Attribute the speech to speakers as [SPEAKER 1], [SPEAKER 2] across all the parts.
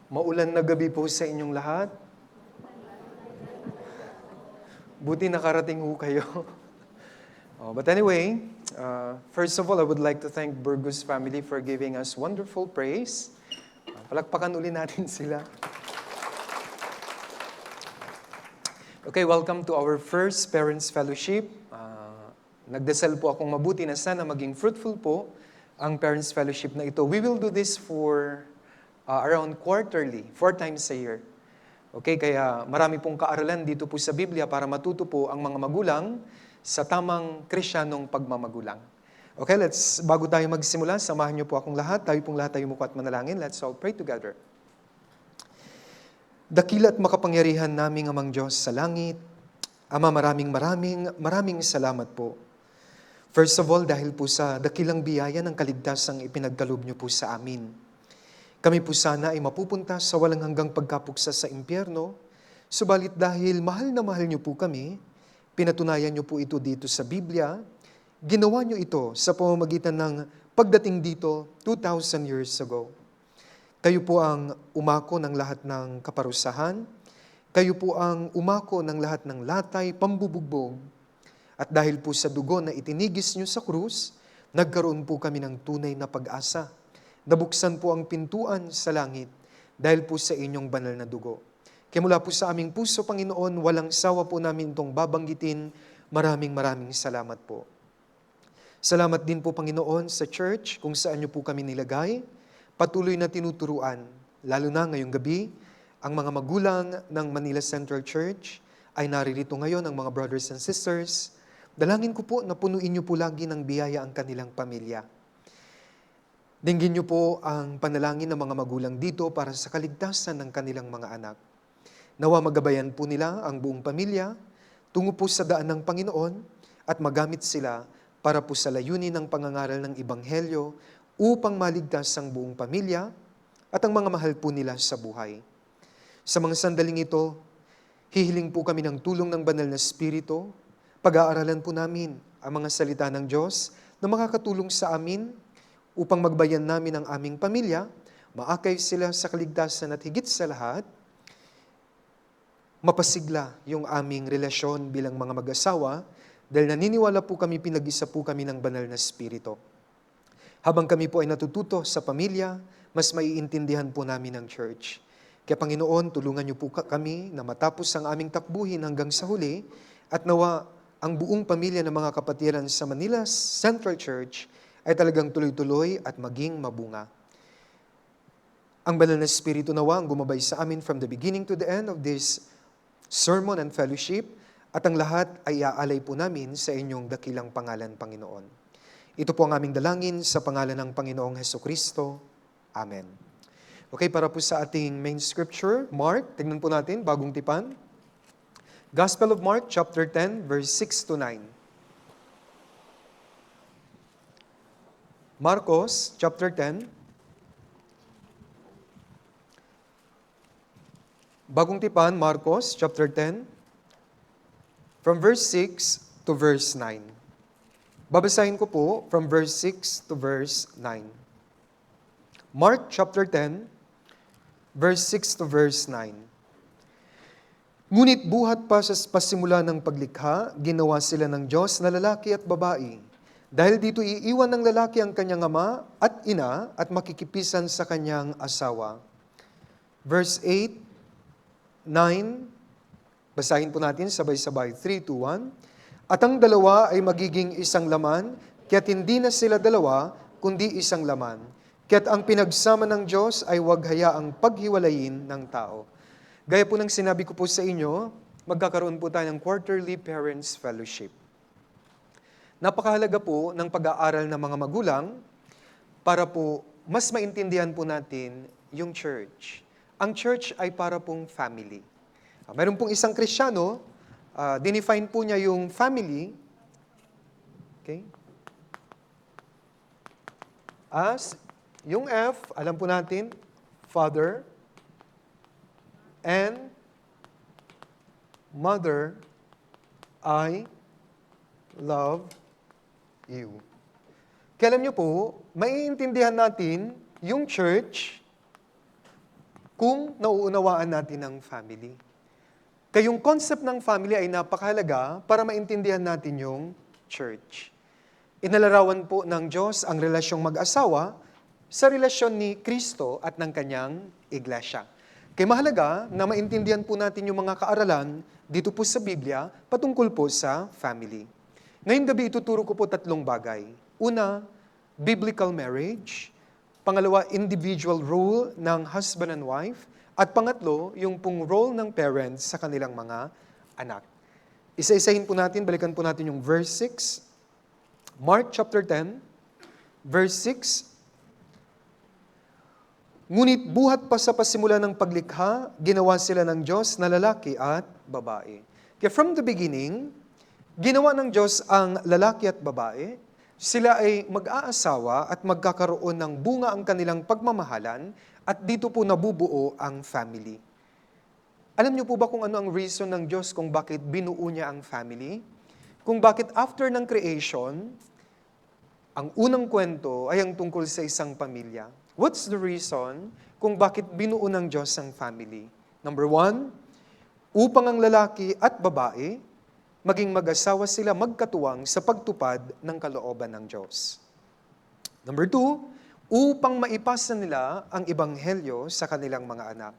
[SPEAKER 1] Maulan na gabi po sa inyong lahat. Buti nakarating ho kayo. But anyway, first of all, I would like to thank Burgos family for giving us wonderful praise. Palakpakan uli natin sila. Okay, welcome to our first Parents Fellowship. Nagdasal po akong mabuti na sana maging fruitful po ang Parents Fellowship na ito. We will do this for around quarterly, 4 times a year. Okay, kaya marami pong kaaralan dito po sa Biblia para matuto po ang mga magulang sa tamang Krisyanong pagmamagulang. Okay, bago tayo magsimula, samahan niyo po akong lahat. Tayo pong lahat tayo mukha at manalangin. Let's all pray together. Dakila at makapangyarihan naming Amang Diyos sa langit, Ama, maraming salamat po. First of all, dahil po sa dakilang biyaya ng kaligtasang ipinagkaloob niyo po sa amin. Kami po sana ay mapupunta sa walang hanggang pagkapuksa sa impyerno, subalit dahil mahal na mahal niyo po kami, pinatunayan niyo po ito dito sa Biblia, ginawa niyo ito sa pamamagitan ng pagdating dito 2,000 years ago. Kayo po ang umako ng lahat ng kaparusahan, kayo po ang umako ng lahat ng latay, pambubugbog, at dahil po sa dugo na itinigis niyo sa krus, nagkaroon po kami ng tunay na pag-asa. Nabuksan po ang pintuan sa langit dahil po sa inyong banal na dugo. Kaya mula po sa aming puso, Panginoon, walang sawa po namin itong babanggitin. Maraming salamat po. Salamat din po, Panginoon, sa church kung saan niyo po kami nilagay. Patuloy na tinuturuan, lalo na ngayong gabi, ang mga magulang ng Manila Central Church ay naririto ngayon, ang mga brothers and sisters. Dalangin ko po na punuin niyo po lagi ng biyaya ang kanilang pamilya. Dinggin niyo po ang panalangin ng mga magulang dito para sa kaligtasan ng kanilang mga anak. Nawa magabayan po nila ang buong pamilya, tungo po sa daan ng Panginoon at magamit sila para po sa layunin ng pangangaral ng Ebanghelyo upang maligtas ang buong pamilya at ang mga mahal po nila sa buhay. Sa mga sandaling ito, hihiling po kami ng tulong ng Banal na Espiritu. Pag-aaralan po namin ang mga salita ng Diyos na makakatulong sa amin upang magbayan namin ang aming pamilya, maakay sila sa kaligtasan at higit sa lahat, mapasigla yung aming relasyon bilang mga mag-asawa dahil naniniwala po kami, pinag-isa po kami ng Banal na Espiritu. Habang kami po ay natututo sa pamilya, mas maiintindihan po namin ang church. Kaya Panginoon, tulungan niyo po kami na matapos ang aming takbuhin hanggang sa huli at nawa ang buong pamilya ng mga kapatiran sa Manila Central Church ay talagang tuloy-tuloy at maging mabunga. Ang Banal na Espiritu nawa ang gumabay sa amin from the beginning to the end of this sermon and fellowship, at ang lahat ay iaalay po namin sa inyong dakilang pangalan, Panginoon. Ito po ang aming dalangin sa pangalan ng Panginoong Hesukristo. Amen. Okay, para po sa ating main scripture, Mark, tingnan po natin, bagong tipan. Gospel of Mark, chapter 10, verse 6 to 9. Marcos, chapter 10. Bagong tipan, Marcos, chapter 10, from verse 6 to verse 9. Babasahin ko po from verse 6 to verse 9. Mark, chapter 10, verse 6 to verse 9. Ngunit buhat pa sa pasimula ng paglikha, ginawa sila ng Diyos na lalaki at babae. Dahil dito iiwan ng lalaki ang kanyang ama at ina at makikipisan sa kanyang asawa. Verse 8, 9, basahin po natin sabay-sabay, 3, 2, 1. At ang dalawa ay magiging isang laman, kaya't hindi na sila dalawa, kundi isang laman. Kaya't ang pinagsama ng Diyos ay huwag hayaang paghiwalayin ng tao. Gaya po ng sinabi ko po sa inyo, magkakaroon po tayo ng quarterly Parents Fellowship. Napakahalaga po ng pag-aaral ng mga magulang para po mas maintindihan po natin yung church. Ang church ay para pong family. Mayroon pong isang Kristiyano, dinefine po niya yung family, okay, as yung F, alam po natin, father and mother, I love you. Kaya alam niyo po, maiintindihan natin yung church kung nauunawaan natin ang family. Kaya yung concept ng family ay napakahalaga para maintindihan natin yung church. Inalarawan po ng Diyos ang relasyong mag-asawa sa relasyon ni Kristo at ng kanyang iglesia. Kaya mahalaga na maintindihan po natin yung mga kaaralan dito po sa Biblia patungkol po sa family. Ngayong gabi ituturo ko po 3 bagay. Una, biblical marriage. Pangalawa, individual role ng husband and wife. At pangatlo, yung pong role ng parents sa kanilang mga anak. Isa-isahin po natin, balikan po natin yung verse 6. Mark chapter 10, verse 6. Ngunit buhat pa sa pasimula ng paglikha, ginawa sila ng Diyos na lalaki at babae. Kaya from the beginning, ginawa ng Diyos ang lalaki at babae. Sila ay mag-aasawa at magkakaroon ng bunga ang kanilang pagmamahalan at dito po nabubuo ang family. Alam niyo po ba kung ano ang reason ng Diyos kung bakit binuo niya ang family? Kung bakit after ng creation, ang unang kwento ay ang tungkol sa isang pamilya. What's the reason kung bakit binuo ng Diyos ang family? Number 1, upang ang lalaki at babae maging mag-asawa sila magkatuwang sa pagtupad ng kalooban ng Diyos. Number 2, upang maipasa nila ang ebanghelyo sa kanilang mga anak.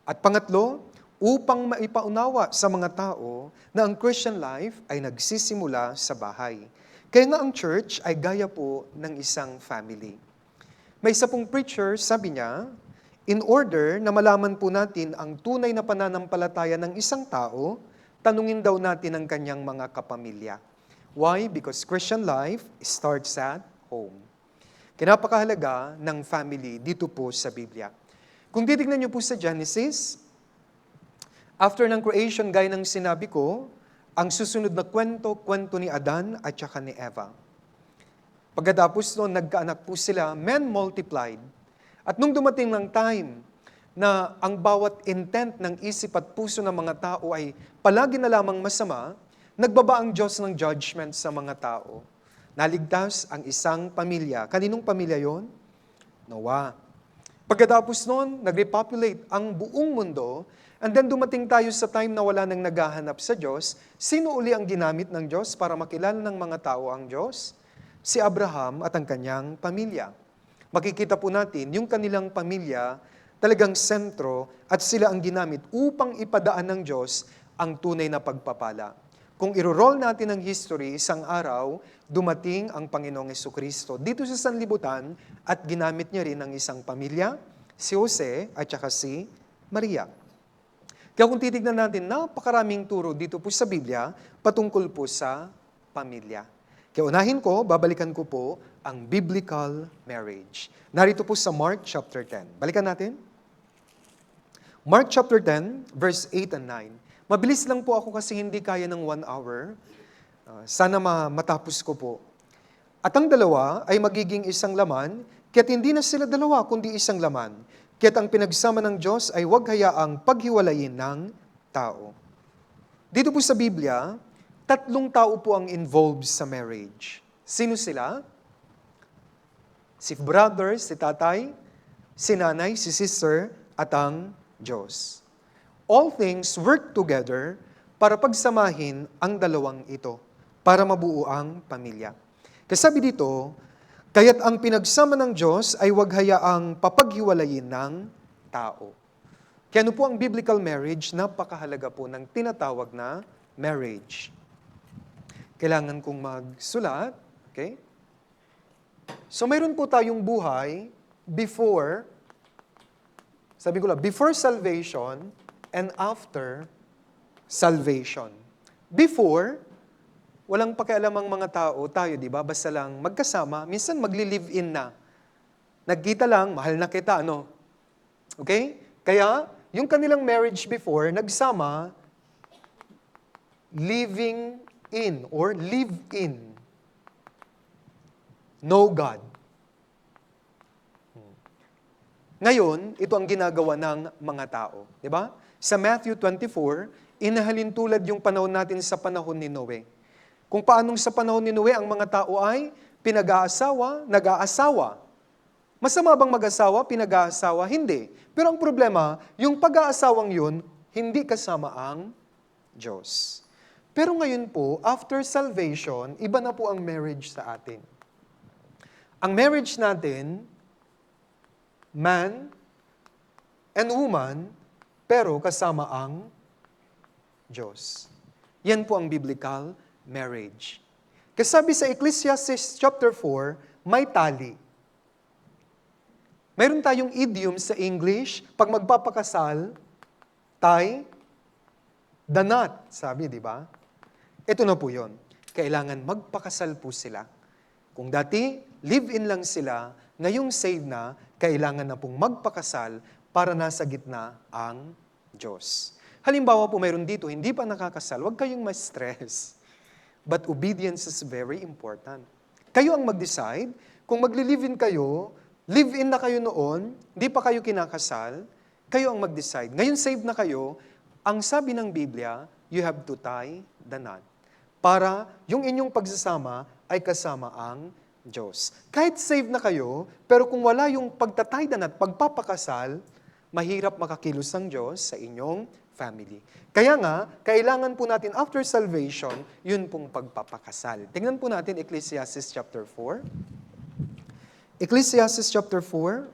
[SPEAKER 1] At pangatlo, upang maipaunawa sa mga tao na ang Christian life ay nagsisimula sa bahay. Kaya nga ang church ay gaya po ng isang family. May isa pong preacher, sabi niya, in order na malaman po natin ang tunay na pananampalataya ng isang tao, tanungin daw natin ang kanyang mga kapamilya. Why? Because Christian life starts at home. Kinapakahalaga ng family dito po sa Biblia. Kung titignan niyo po sa Genesis, after ng creation, gaya ng sinabi ko, ang susunod na kwento ni Adan at saka ni Eva. Pagkatapos noon, nagkaanak po sila, men multiplied. At nung dumating ng time na ang bawat intent ng isip at puso ng mga tao ay palagi na lamang masama, nagbaba ang Diyos ng judgment sa mga tao. Naligtas ang isang pamilya. Kaninong pamilya yon? Noah. Pagkatapos noon, nag-repopulate ang buong mundo, and then dumating tayo sa time na wala nang naghahanap sa Diyos. Sino uli ang ginamit ng Diyos para makilala ng mga tao ang Diyos? Si Abraham at ang kanyang pamilya. Makikita po natin yung kanilang pamilya talagang sentro at sila ang ginamit upang ipadaan ng Diyos ang tunay na pagpapala. Kung iro-roll natin ang history, isang araw, dumating ang Panginoong Jesucristo dito sa sanlibutan at ginamit niya rin ang isang pamilya, si Jose at saka si Maria. Kaya kung titignan natin, napakaraming turo dito po sa Biblia patungkol po sa pamilya. Kaya unahin ko, babalikan ko po ang biblical marriage. Narito po sa Mark chapter 10. Balikan natin. Mark chapter 10, verse 8 and 9. Mabilis lang po ako kasi hindi kaya ng 1 hour. Sana matapos ko po. At ang dalawa ay magiging isang laman, kaya't hindi na sila dalawa, kundi isang laman. Kaya't ang pinagsama ng Diyos ay huwag hayaang paghiwalayin ng tao. Dito po sa Biblia, 3 tao po ang involved sa marriage. Sino sila? Si brother, si tatay, si nanay, si sister, at ang Diyos. All things work together para pagsamahin ang dalawang ito, para mabuo ang pamilya. Kasabi dito, kaya't ang pinagsama ng Diyos ay huwag hayaang papaghiwalayin ng tao. Kaya ano po ang biblical marriage? Napakahalaga po ng tinatawag na marriage. Kailangan kong magsulat, okay? So mayroon po tayong buhay before, sabi ko lang, before salvation and after salvation. Before, walang pakialam ang mga tao, tayo, di ba? Basta lang magkasama, minsan magli-live-in na. Nagkita lang, mahal na kita, ano? Okay? Kaya, yung kanilang marriage before, nagsama, living in or live in. No God. Ngayon, ito ang ginagawa ng mga tao. Di ba? Sa Matthew 24, inahalin tulad yung panahon natin sa panahon ni Noe. Kung paanong sa panahon ni Noe, ang mga tao ay pinag-aasawa, nag-aasawa. Masama bang mag-asawa, pinag-aasawa? Hindi. Pero ang problema, yung pag-aasawang yun, hindi kasama ang Diyos. Pero ngayon po, after salvation, iba na po ang marriage sa atin. Ang marriage natin, man and woman, pero kasama ang Diyos. Yan po ang biblical marriage. Kasi sabi sa Ecclesiastes chapter 4, may tali. Mayroon tayong idiom sa English, pag magpapakasal, tie the knot, sabi, di ba? Ito na po yun. Kailangan magpakasal po sila. Kung dati, live-in lang sila, ngayong save na, kailangan na pong magpakasal para nasa gitna ang Diyos. Halimbawa po mayroon dito, hindi pa nakakasal, huwag kayong ma-stress. But obedience is very important. Kayo ang mag-decide, kung magli-live-in kayo, live-in na kayo noon, hindi pa kayo kinakasal, kayo ang mag-decide. Ngayon save na kayo, ang sabi ng Biblia, you have to tie the knot. Para yung inyong pagsasama ay kasama ang Diyos. Kahit save na kayo, pero kung wala yung pagtatay the knot, pagpapakasal, mahirap makakilos ang Diyos sa inyong family. Kaya nga, kailangan po natin after salvation, yun pong pagpapakasal. Tingnan po natin Ecclesiastes chapter 4. Ecclesiastes chapter 4.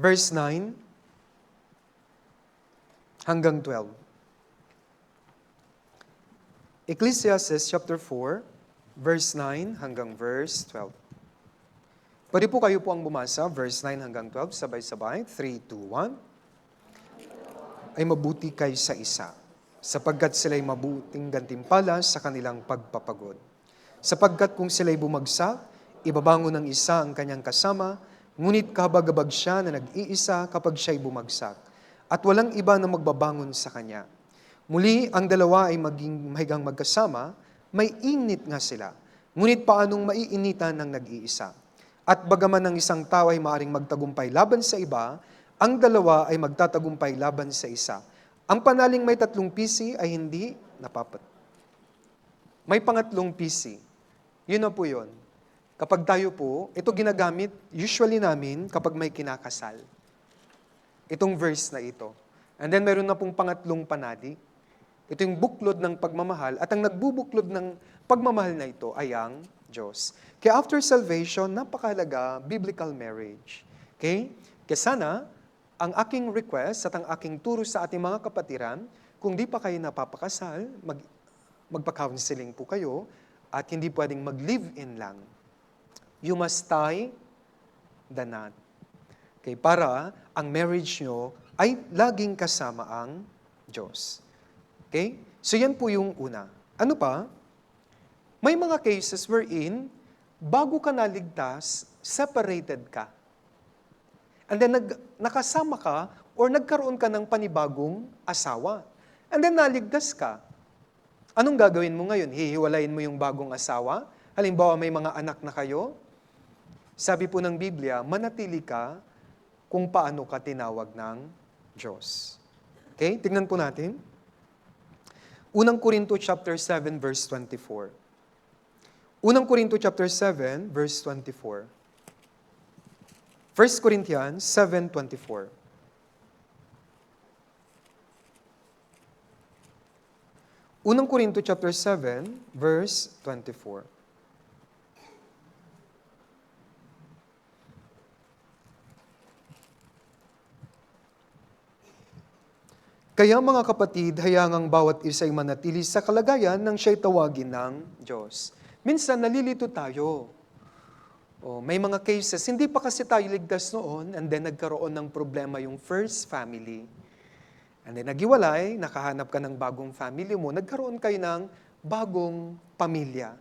[SPEAKER 1] Verse 9 hanggang 12. Ecclesiastes chapter 4, verse 9 hanggang verse 12. Pwede po kayo po ang bumasa, verse 9 hanggang 12, sabay-sabay, 3, 2, 1. Ay mabuti kay sa isa, sapagkat sila'y mabuting gantimpala sa kanilang pagpapagod. Sapagkat kung sila'y bumagsak, ibabangon ng isa ang kanyang kasama, ngunit kabagabag siya na nag-iisa kapag siya'y bumagsak, at walang iba na magbabangon sa kanya. Muli, ang dalawa ay maging mahigang magkasama, may init nga sila, ngunit paanong maiinitan ng nag-iisa? At bagaman ang isang tao ay maaring magtagumpay laban sa iba, ang dalawa ay magtatagumpay laban sa isa. Ang panaling may 3 pisi ay hindi napapat. May pangatlong pisi. Yun na po yun. Kapag tayo po, ito ginagamit usually namin kapag may kinakasal. Itong verse na ito. And then meron na pong pangatlong panali. Ito yung buklod ng pagmamahal. At ang nagbubuklod ng pagmamahal na ito ay ang Diyos. Kaya after salvation, napakahalaga biblical marriage. Okay? Kaya sana, ang aking request at ang aking turo sa ating mga kapatiran, kung di pa kayo napapakasal, magpa-counseling po kayo, at hindi pwedeng mag-live-in lang. You must tie the knot. Okay? Para ang marriage nyo ay laging kasama ang Diyos. Okay? So yan po yung una. Ano pa? May mga cases wherein, bago ka naligtas, separated ka. And then nakasama ka or nagkaroon ka ng panibagong asawa. And then naligtas ka. Anong gagawin mo ngayon? Hihiwalayin mo yung bagong asawa? Halimbawa may mga anak na kayo? Sabi po ng Biblia, manatili ka kung paano ka tinawag ng Diyos. Okay? Tignan po natin. Unang Korinto chapter 7 verse 24. Unang Korinto chapter 7 verse 24. 1 Corinthians 7:24. Unang Korinto chapter 7 verse 24. Kaya mga kapatid, hayangang bawat isa ay manatili sa kalagayan nang siya'y tawagin ng Diyos. Minsan nalilito tayo. May mga cases, hindi pa kasi tayo ligtas noon, and then nagkaroon ng problema yung first family. And then nagiwalay, nakahanap ka ng bagong family mo, nagkaroon kayo ng bagong pamilya.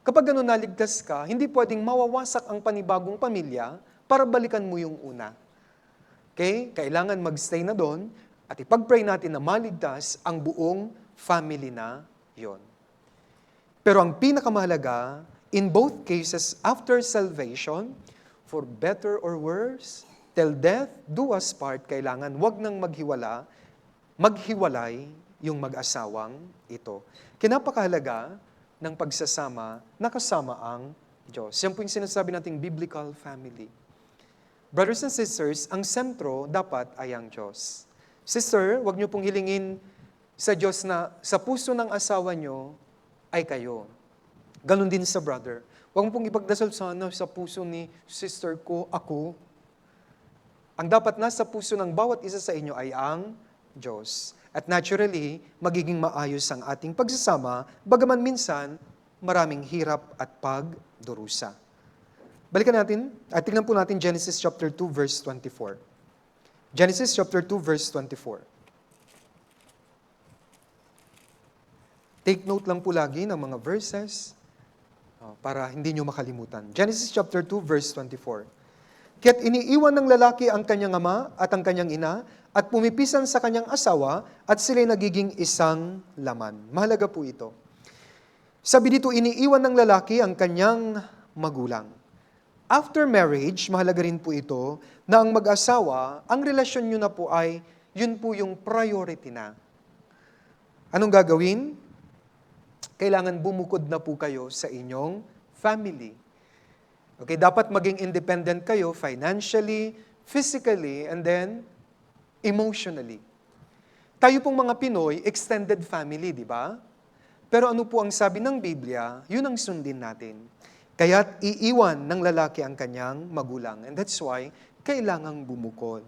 [SPEAKER 1] Kapag gano'n naligtas ka, hindi pwedeng mawawasak ang panibagong pamilya para balikan mo yung una. Okay? Kailangan magstay na doon at ipag-pray natin na maligtas ang buong family na yon. Pero ang pinakamahalaga, in both cases, after salvation, for better or worse, till death do us part, kailangan wag nang maghiwalay yung mag-asawang ito. Kinapakahalaga ng pagsasama na kasama ang Diyos. Yan po yung sinasabi nating biblical family. Brothers and sisters, ang sentro dapat ay ang Diyos. Sister, wag niyo pong hilingin sa Diyos na sa puso ng asawa niyo ay kayo. Ganon din sa brother. Huwag mo pong ipagdasal sana sa puso ni sister ko, ako. Ang dapat nasa puso ng bawat isa sa inyo ay ang Diyos. At naturally, magiging maayos ang ating pagsasama, bagaman minsan, maraming hirap at pagdurusa. Balikan natin, at tingnan po natin Genesis chapter 2, verse 24. Genesis chapter 2, verse 24. Take note lang po lagi ng mga verses para hindi nyo makalimutan. Genesis chapter 2, verse 24. Kaya't iniiwan ng lalaki ang kanyang ama at ang kanyang ina at pumipisan sa kanyang asawa at sila'y nagiging isang laman. Mahalaga po ito. Sabi dito, iniiwan ng lalaki ang kanyang magulang. After marriage, mahalaga rin po ito na ang mag-asawa, ang relasyon nyo na po ay, yun po yung priority na. Anong gagawin? Kailangan bumukod na po kayo sa inyong family. Okay, dapat maging independent kayo financially, physically, and then emotionally. Tayo pong mga Pinoy, extended family, di ba? Pero ano po ang sabi ng Biblia, yun ang sundin natin. Kaya't iiwan ng lalaki ang kanyang magulang. And that's why, kailangang bumukod.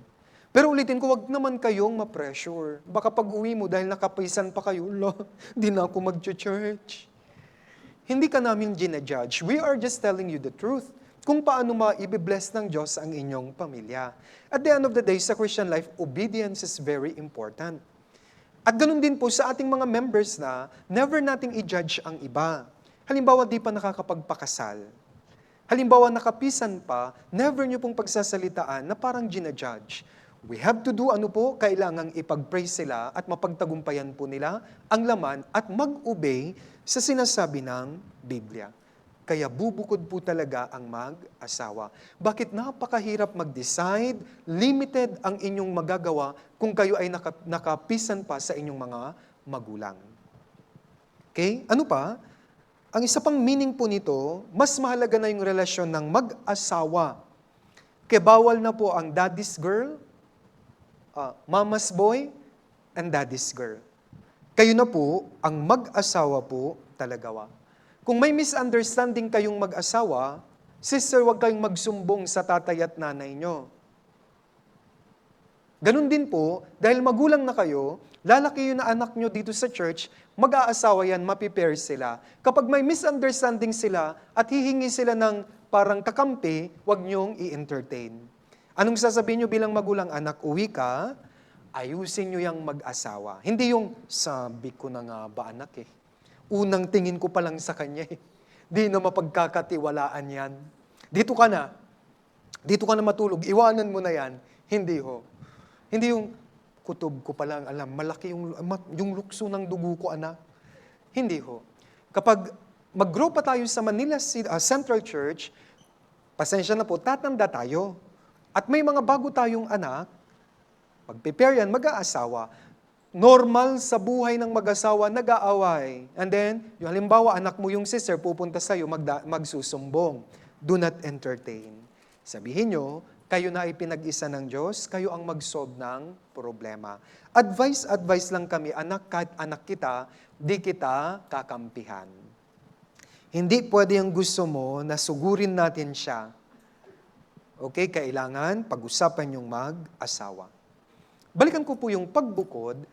[SPEAKER 1] Pero ulitin ko, wag naman kayong ma-pressure. Baka pag uwi mo dahil nakapisan pa kayo, di na ako mag-church. Hindi ka namin ginajudge. We are just telling you the truth kung paano ma-i-bless ng Diyos ang inyong pamilya. At the end of the day, sa Christian life, obedience is very important. At ganun din po sa ating mga members na never nating i-judge ang iba. Halimbawa, di pa nakakapagpakasal. Halimbawa, nakapisan pa, never nyo pong pagsasalitaan na parang ginajudge. We have to do kailangang ipag-pray sila at mapagtagumpayan po nila ang laman at mag-obey sa sinasabi ng Biblia. Kaya bubukod po talaga ang mag-asawa. Bakit napakahirap mag-decide, limited ang inyong magagawa kung kayo ay nakapisan pa sa inyong mga magulang. Okay? Ano pa? Ang isa pang meaning po nito, mas mahalaga na yung relasyon ng mag-asawa. Kaya bawal na po ang daddy's girl, mama's boy, and daddy's girl. Kayo na po, ang mag-asawa po talagawa. Kung may misunderstanding kayong mag-asawa, sister, huwag kayong magsumbong sa tatay at nanay nyo. Ganun din po, dahil magulang na kayo, lalaki yun na anak nyo dito sa church, mag-aasawa yan, mapipair sila. Kapag may misunderstanding sila at hihingi sila ng parang kakampi, huwag nyong i-entertain. Anong sasabihin nyo bilang magulang? Anak, uwi ka, ayusin nyo yung mag-asawa. Hindi yung, sabi ko na nga ba anak unang tingin ko pa lang sa kanya Di na mapagkakatiwalaan yan. Dito ka na matulog, iwanan mo na yan. Hindi ho. Hindi yung kutob ko pa lang, alam, malaki yung lukso ng dugo ko, anak. Hindi ho. Kapag mag-grow pa tayo sa Manila Central Church, pasensya na po, tatanda tayo. At may mga bago tayong anak, pag-prepare yan, mag-aasawa. Normal sa buhay ng mag-asawa, nag-aaway. And then, yung halimbawa, anak mo yung sister, pupunta sa'yo, magsusumbong. Do not entertain. Sabihin nyo, kayo na ay pinag-isa ng Diyos, kayo ang mag-solve ng problema. Advice lang kami, anak, kahit anak kita, di kita kakampihan. Hindi pwede ang gusto mo na sugurin natin siya. Okay, kailangan pag-usapan yung mag-asawa. Balikan ko po yung pagbukod.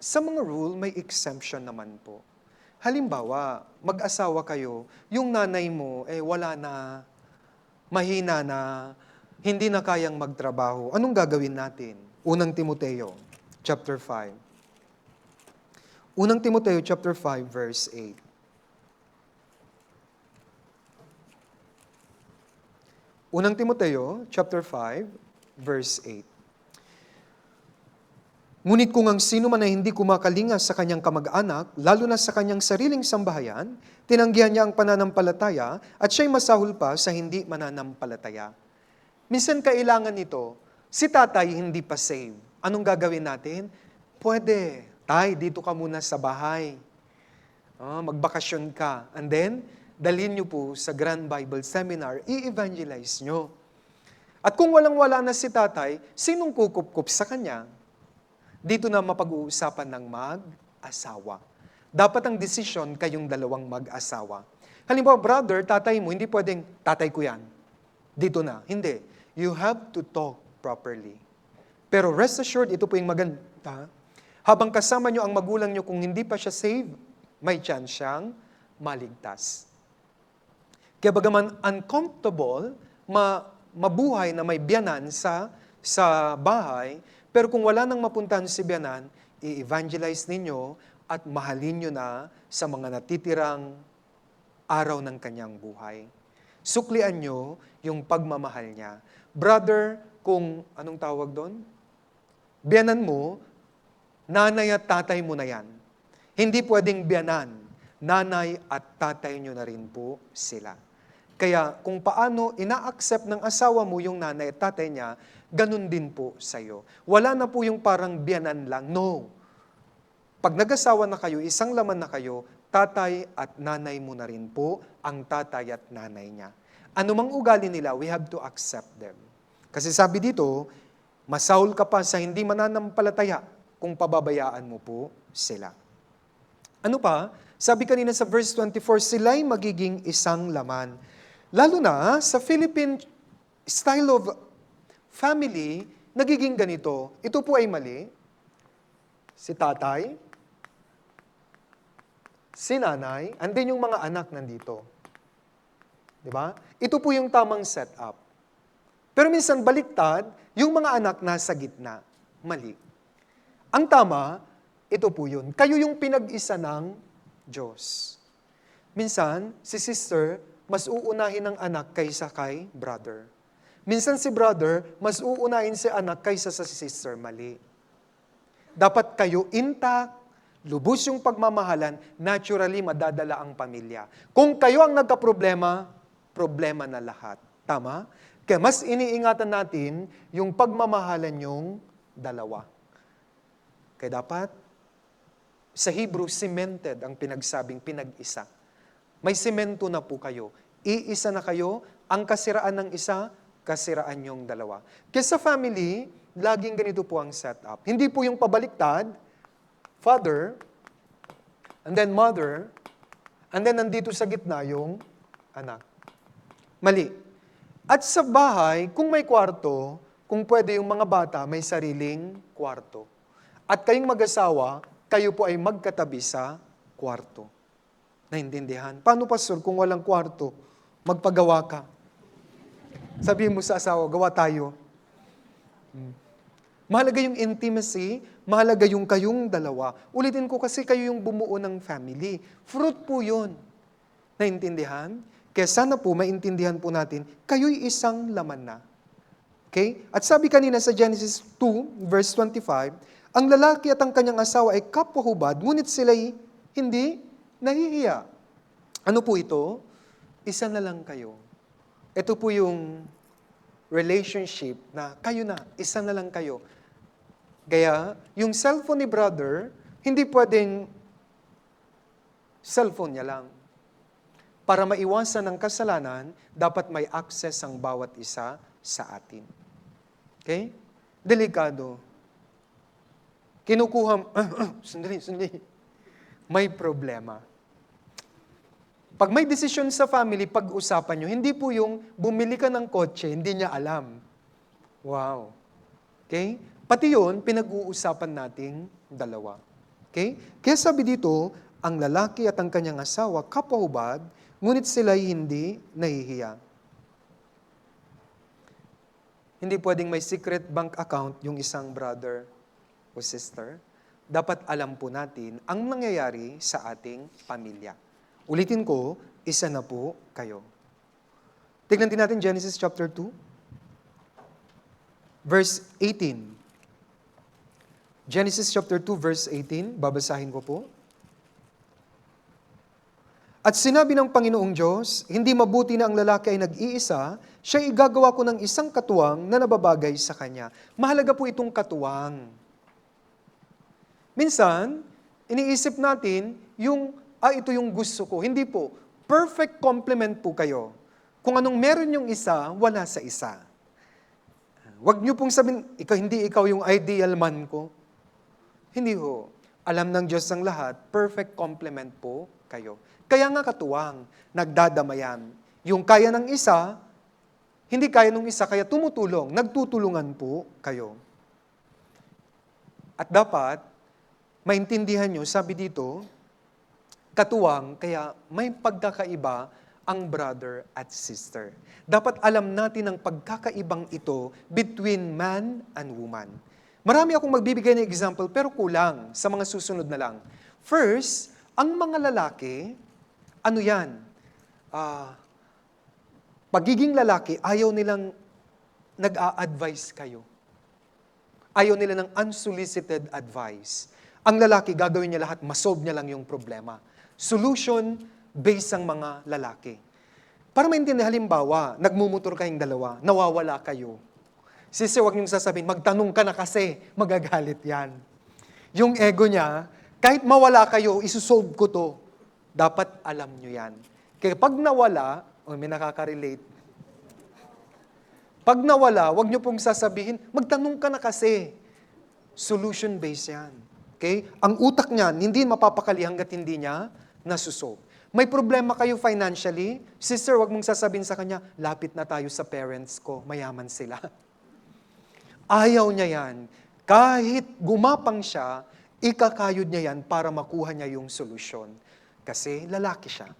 [SPEAKER 1] Sa mga rule, may exemption naman po. Halimbawa, mag-asawa kayo, yung nanay mo, wala na, mahina na, hindi na kayang magtrabaho. Anong gagawin natin? Unang Timoteo, chapter 5. Unang Timoteo, chapter 5, verse 8. Unang Timoteo, chapter 5, verse 8. Ngunit kung ang sino man ay hindi kumakalinga sa kanyang kamag-anak, lalo na sa kanyang sariling sambahayan, tinanggihan niya ang pananampalataya at siya'y masahol pa sa hindi mananampalataya. Minsan kailangan nito, si tatay hindi pa save. Anong gagawin natin? Pwede. Tay, dito ka muna sa bahay. Magbakasyon ka. And then, dalhin nyo po sa Grand Bible Seminar, i-evangelize nyo. At kung walang-wala na si tatay, sinong kukup-kup sa kanya? Dito na mapag-uusapan ng mag-asawa. Dapat ang desisyon kayong dalawang mag-asawa. Halimbawa, brother, tatay mo, hindi pwedeng, tatay ko yan. Dito na. Hindi. You have to talk properly. Pero rest assured, ito po yung maganda. Habang kasama nyo ang magulang nyo, kung hindi pa siya saved, may chance siyang maligtas. Kaya bagaman uncomfortable, mabuhay na may biyanan sa bahay, pero kung wala nang mapuntahan si biyanan, i-evangelize ninyo at mahalin nyo na sa mga natitirang araw ng kanyang buhay. Suklian nyo yung pagmamahal niya. Brother, kung anong tawag doon? Biyanan mo, nanay at tatay mo na yan. Hindi pwedeng biyanan, nanay at tatay nyo na rin po sila. Kaya kung paano ina-accept ng asawa mo yung nanay at tatay niya, ganun din po sa'yo. Wala na po yung parang biyanan lang. No. Pag nag-asawa na kayo, isang laman na kayo, tatay at nanay mo na rin po ang tatay at nanay niya. Ano mang ugali nila, we have to accept them. Kasi sabi dito, masahol ka pa sa hindi mananampalataya kung pababayaan mo po sila. Ano pa? Sabi kanina sa verse 24, sila'y magiging isang laman. Lalo na sa Philippine style of family, nagiging ganito. Ito po ay mali. Si tatay, si nanay, and then yung mga anak nandito. Diba? Ito po yung tamang setup. Pero minsan baliktad, yung mga anak nasa gitna. Mali. Ang tama, ito po yun. Kayo yung pinag-isa ng Diyos. Minsan, si sister, mas uunahin ng anak kaysa kay brother. Minsan si brother, mas uunahin si anak kaysa sa sister. Mali. Dapat kayo intact, lubos yung pagmamahalan, naturally madadala ang pamilya. Kung kayo ang nagka-problema, problema na lahat. Tama? Kaya mas iniingatan natin yung pagmamahalan yung dalawa. Kaya dapat, sa Hebrew, cemented ang pinagsabing pinag-isa. May semento na po kayo. Iisa na kayo, ang kasiraan ng isa, kasiraan yung dalawa. Kaya sa family, laging ganito po ang setup. Hindi po yung pabaliktad, father, and then mother, and then nandito sa gitna yung anak. Mali. At sa bahay, kung may kwarto, kung pwede yung mga bata, may sariling kwarto. At kayong mag-asawa, kayo po ay magkatabi sa kwarto. Naintindihan? Paano, pastor, kung walang kwarto, magpagawa ka? Sabihin mo sa asawa, gawa tayo. Mahalaga yung intimacy, mahalaga yung kayong dalawa. Ulitin ko kasi kayo yung bumuo ng family. Fruit po yun. Naintindihan? Kaya sana po maintindihan po natin, kayo'y isang laman na. Okay? At sabi kanina sa Genesis 2, verse 25, ang lalaki at ang kanyang asawa ay kapwa-hubad, ngunit sila'y hindi nahihiya. Ano po ito? Isa na lang kayo. Ito po yung relationship na kayo na, isa na lang kayo. Kaya, yung cellphone ni brother, hindi pwedeng cellphone niya lang. Para maiwasan ang kasalanan, dapat may access ang bawat isa sa atin. Okay? Delikado. Kinukuha, sandali. May problema. Pag may desisyon sa family, pag-usapan nyo, hindi po yung bumili ka ng kotse, hindi niya alam. Wow. Okay? Pati yun, pinag-uusapan nating dalawa. Okay? Kaya sabi dito, ang lalaki at ang kanyang asawa, kapwa-hubad, ngunit sila'y hindi nahihiya. Hindi pwedeng may secret bank account yung isang brother o sister. Dapat alam po natin ang nangyayari sa ating pamilya. Ulitin ko, isa na po kayo. Tignan din natin Genesis chapter 2, verse 18. Genesis chapter 2, verse 18, babasahin ko po. At sinabi ng Panginoong Diyos, hindi mabuti na ang lalaki ay nag-iisa, siya igagawa ko ng isang katuwang na nababagay sa kanya. Mahalaga po itong katuwang. Minsan, iniisip natin ito yung gusto ko. Hindi po. Perfect complement po kayo. Kung anong meron yung isa, wala sa isa. Huwag niyo pong sabihin, hindi ikaw yung ideal man ko. Hindi ho. Alam ng Diyos ang lahat, perfect complement po kayo. Kaya nga katuwang, nagdadamayan. Yung kaya ng isa, hindi kaya ng isa, kaya tumutulong. Nagtutulungan po kayo. At dapat, maintindihan nyo, sabi dito, katuwang, kaya may pagkakaiba ang brother at sister. Dapat alam natin ang pagkakaibang ito between man and woman. Marami akong magbibigay ng example, pero kulang sa mga susunod na lang. First, ang mga lalaki, ano yan? Pagiging lalaki, ayaw nilang nag-a-advise kayo. Ayaw nila ng unsolicited advice. Ang lalaki, gagawin niya lahat, masolve niya lang yung problema. Solution based ang mga lalaki. Para maintindihan, halimbawa, nagmumotor kayong dalawa, nawawala kayo. Sister, huwag niyong sasabihin, magtanong ka na kasi, magagalit yan. Yung ego niya, kahit mawala kayo, isusolve ko to. Dapat alam niyo yan. Kaya pag nawala, may nakaka-relate. Pag nawala, huwag niyo pong sasabihin, magtanong ka na kasi. Solution-based yan. Okay? Ang utak niyan, hindi mapapakali hanggat hindi niya nasusolve. May problema kayo financially, sister, huwag mong sasabihin sa kanya, lapit na tayo sa parents ko, mayaman sila. Ayaw niya yan. Kahit gumapang siya, ikakayod niya yan para makuha niya yung solusyon. Kasi lalaki siya.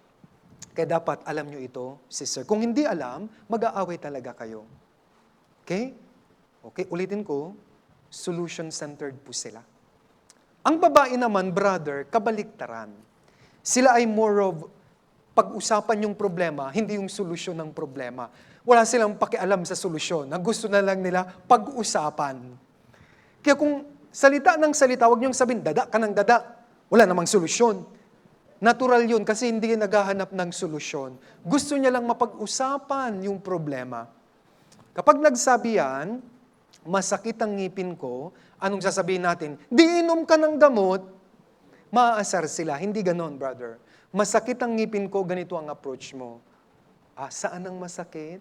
[SPEAKER 1] Kaya dapat alam niyo ito, sister. Kung hindi alam, mag-aaway talaga kayo. Okay? Okay, ulitin ko, solution-centered po sila. Ang babae naman, brother, kabaliktaran. Sila ay more of pag-usapan yung problema, hindi yung solusyon ng problema. Wala silang pakialam sa solusyon. Ang gusto na lang nila, pag-usapan. Kaya kung salita ng salita, huwag niyong sabihin, dada ka ng dada. Wala namang solusyon. Natural yun kasi hindi naghahanap ng solusyon. Gusto niya lang mapag-usapan yung problema. Kapag nagsabi yan, masakit ang ngipin ko, anong sasabihin natin? Di inom ka ng gamot, maaasar sila. Hindi ganon, brother. Masakit ang ngipin ko, ganito ang approach mo. Saan ang masakit?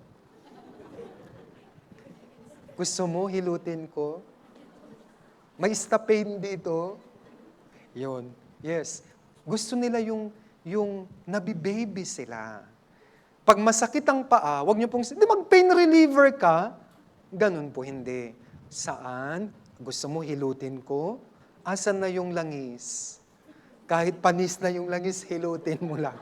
[SPEAKER 1] Gusto mo, hilutin ko? May stop pain dito? Yun. Yes. Gusto nila yung nabibaby sila. Pag masakit ang paa, wag niyo pong, di mag-pain reliever ka? Ganun po, hindi. Saan? Gusto mo, hilutin ko? Asan na yung langis? Kahit panis na yung langis, hilutin mo lang.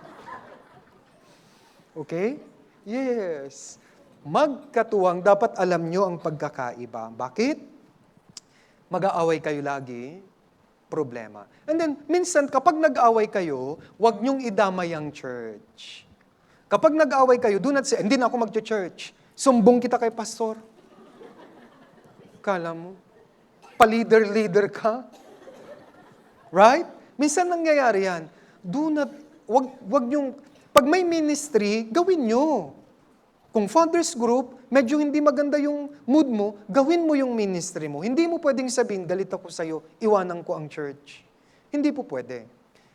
[SPEAKER 1] Okay? Yes. Magkatuwang, dapat alam nyo ang pagkakaiba. Bakit? Mag-aaway kayo lagi, problema. And then, minsan, kapag nag-aaway kayo, huwag nyong idamay ang church. Kapag nag-aaway kayo, do not say, hindi na ako mag-church. Sumbong kita kay pastor. Kala mo, pa-leader-leader ka. Right? Minsan nangyayari yan. Do not, wag nyong, pag may ministry, gawin nyo. Kung father's group, medyo hindi maganda yung mood mo, gawin mo yung ministry mo. Hindi mo pwedeng sabihin, galit ako sa'yo, iwanan ko ang church. Hindi po pwede.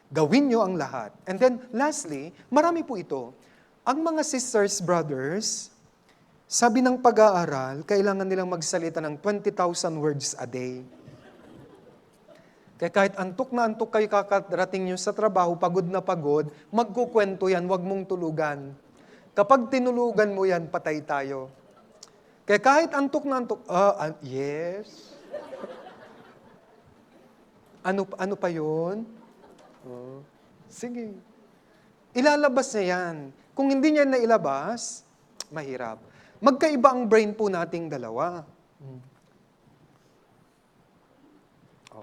[SPEAKER 1] Gawin nyo ang lahat. And then, lastly, marami po ito. Ang mga sisters, brothers, sabi ng pag-aaral, kailangan nilang magsalita ng 20,000 words a day. Kaya kahit antok na antok kayo kakarating nyo sa trabaho, pagod na pagod, magkukwento yan, wag mong tulugan. Kapag tinulugan mo yan, patay tayo. Kaya kahit antok na antok, yes. Ano pa yun? Sige. Ilalabas niya yan. Kung hindi niya nailabas, mahirap. Magkaiba ang brain po nating dalawa.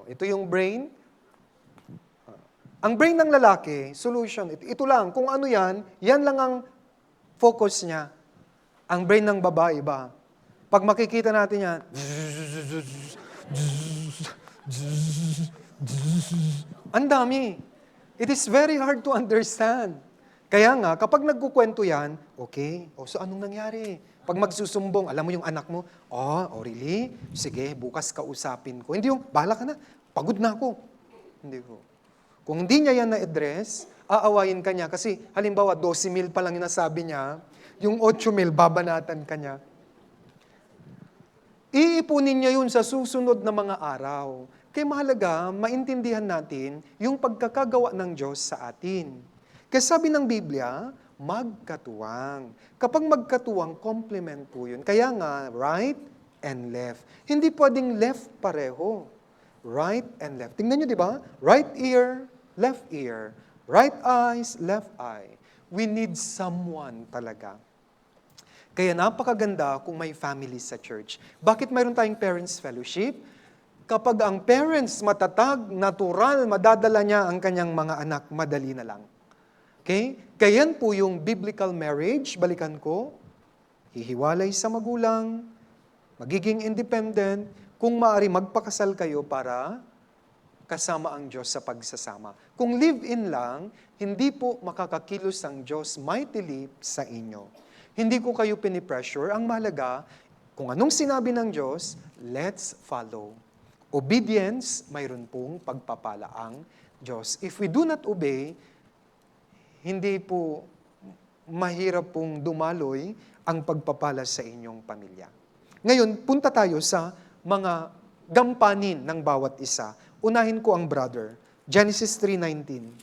[SPEAKER 1] Ito yung brain. Ang brain ng lalaki, solution. Ito lang. Kung ano yan, yan lang ang focus niya. Ang brain ng babae ba? Pag makikita natin yan, ang dami. It is very hard to understand. Kaya nga, kapag nagkukwento yan, okay, so anong nangyari? Pag magsusumbong, alam mo yung anak mo, really? Sige, bukas kausapin ko. Hindi yung, bahala ka na, pagod na ako. Hindi po. Kung hindi niya yan na-address, aawayin ka niya. Kasi halimbawa, 12,000 pa lang yung nasabi niya, yung 8,000, babanatan ka niya. Iipunin niya yun sa susunod na mga araw. Kaya mahalaga, maintindihan natin yung pagkakagawa ng Diyos sa atin. Kaya sabi ng Biblia, magkatuwang. Kapag magkatuwang, complement po yun. Kaya nga, right and left. Hindi pwedeng left pareho. Right and left. Tingnan nyo, di ba? Right ear, left ear. Right eyes, left eye. We need someone talaga. Kaya napakaganda kung may family sa church. Bakit mayroon tayong parents fellowship? Kapag ang parents matatag, natural, madadala niya ang kanyang mga anak, madali na lang. Okay? Kaya yan po yung biblical marriage, balikan ko, hihiwalay sa magulang, magiging independent, kung maaari magpakasal kayo para kasama ang Diyos sa pagsasama. Kung live-in lang, hindi po makakakilos ang Diyos mightily sa inyo. Hindi ko kayo pinipressure. Ang mahalaga, kung anong sinabi ng Diyos, let's follow. Obedience, mayroon pong pagpapala ang Diyos. If we do not obey, hindi po mahirap pong dumaloy ang pagpapala sa inyong pamilya. Ngayon, punta tayo sa mga gampanin ng bawat isa. Unahin ko ang brother. Genesis 3:19.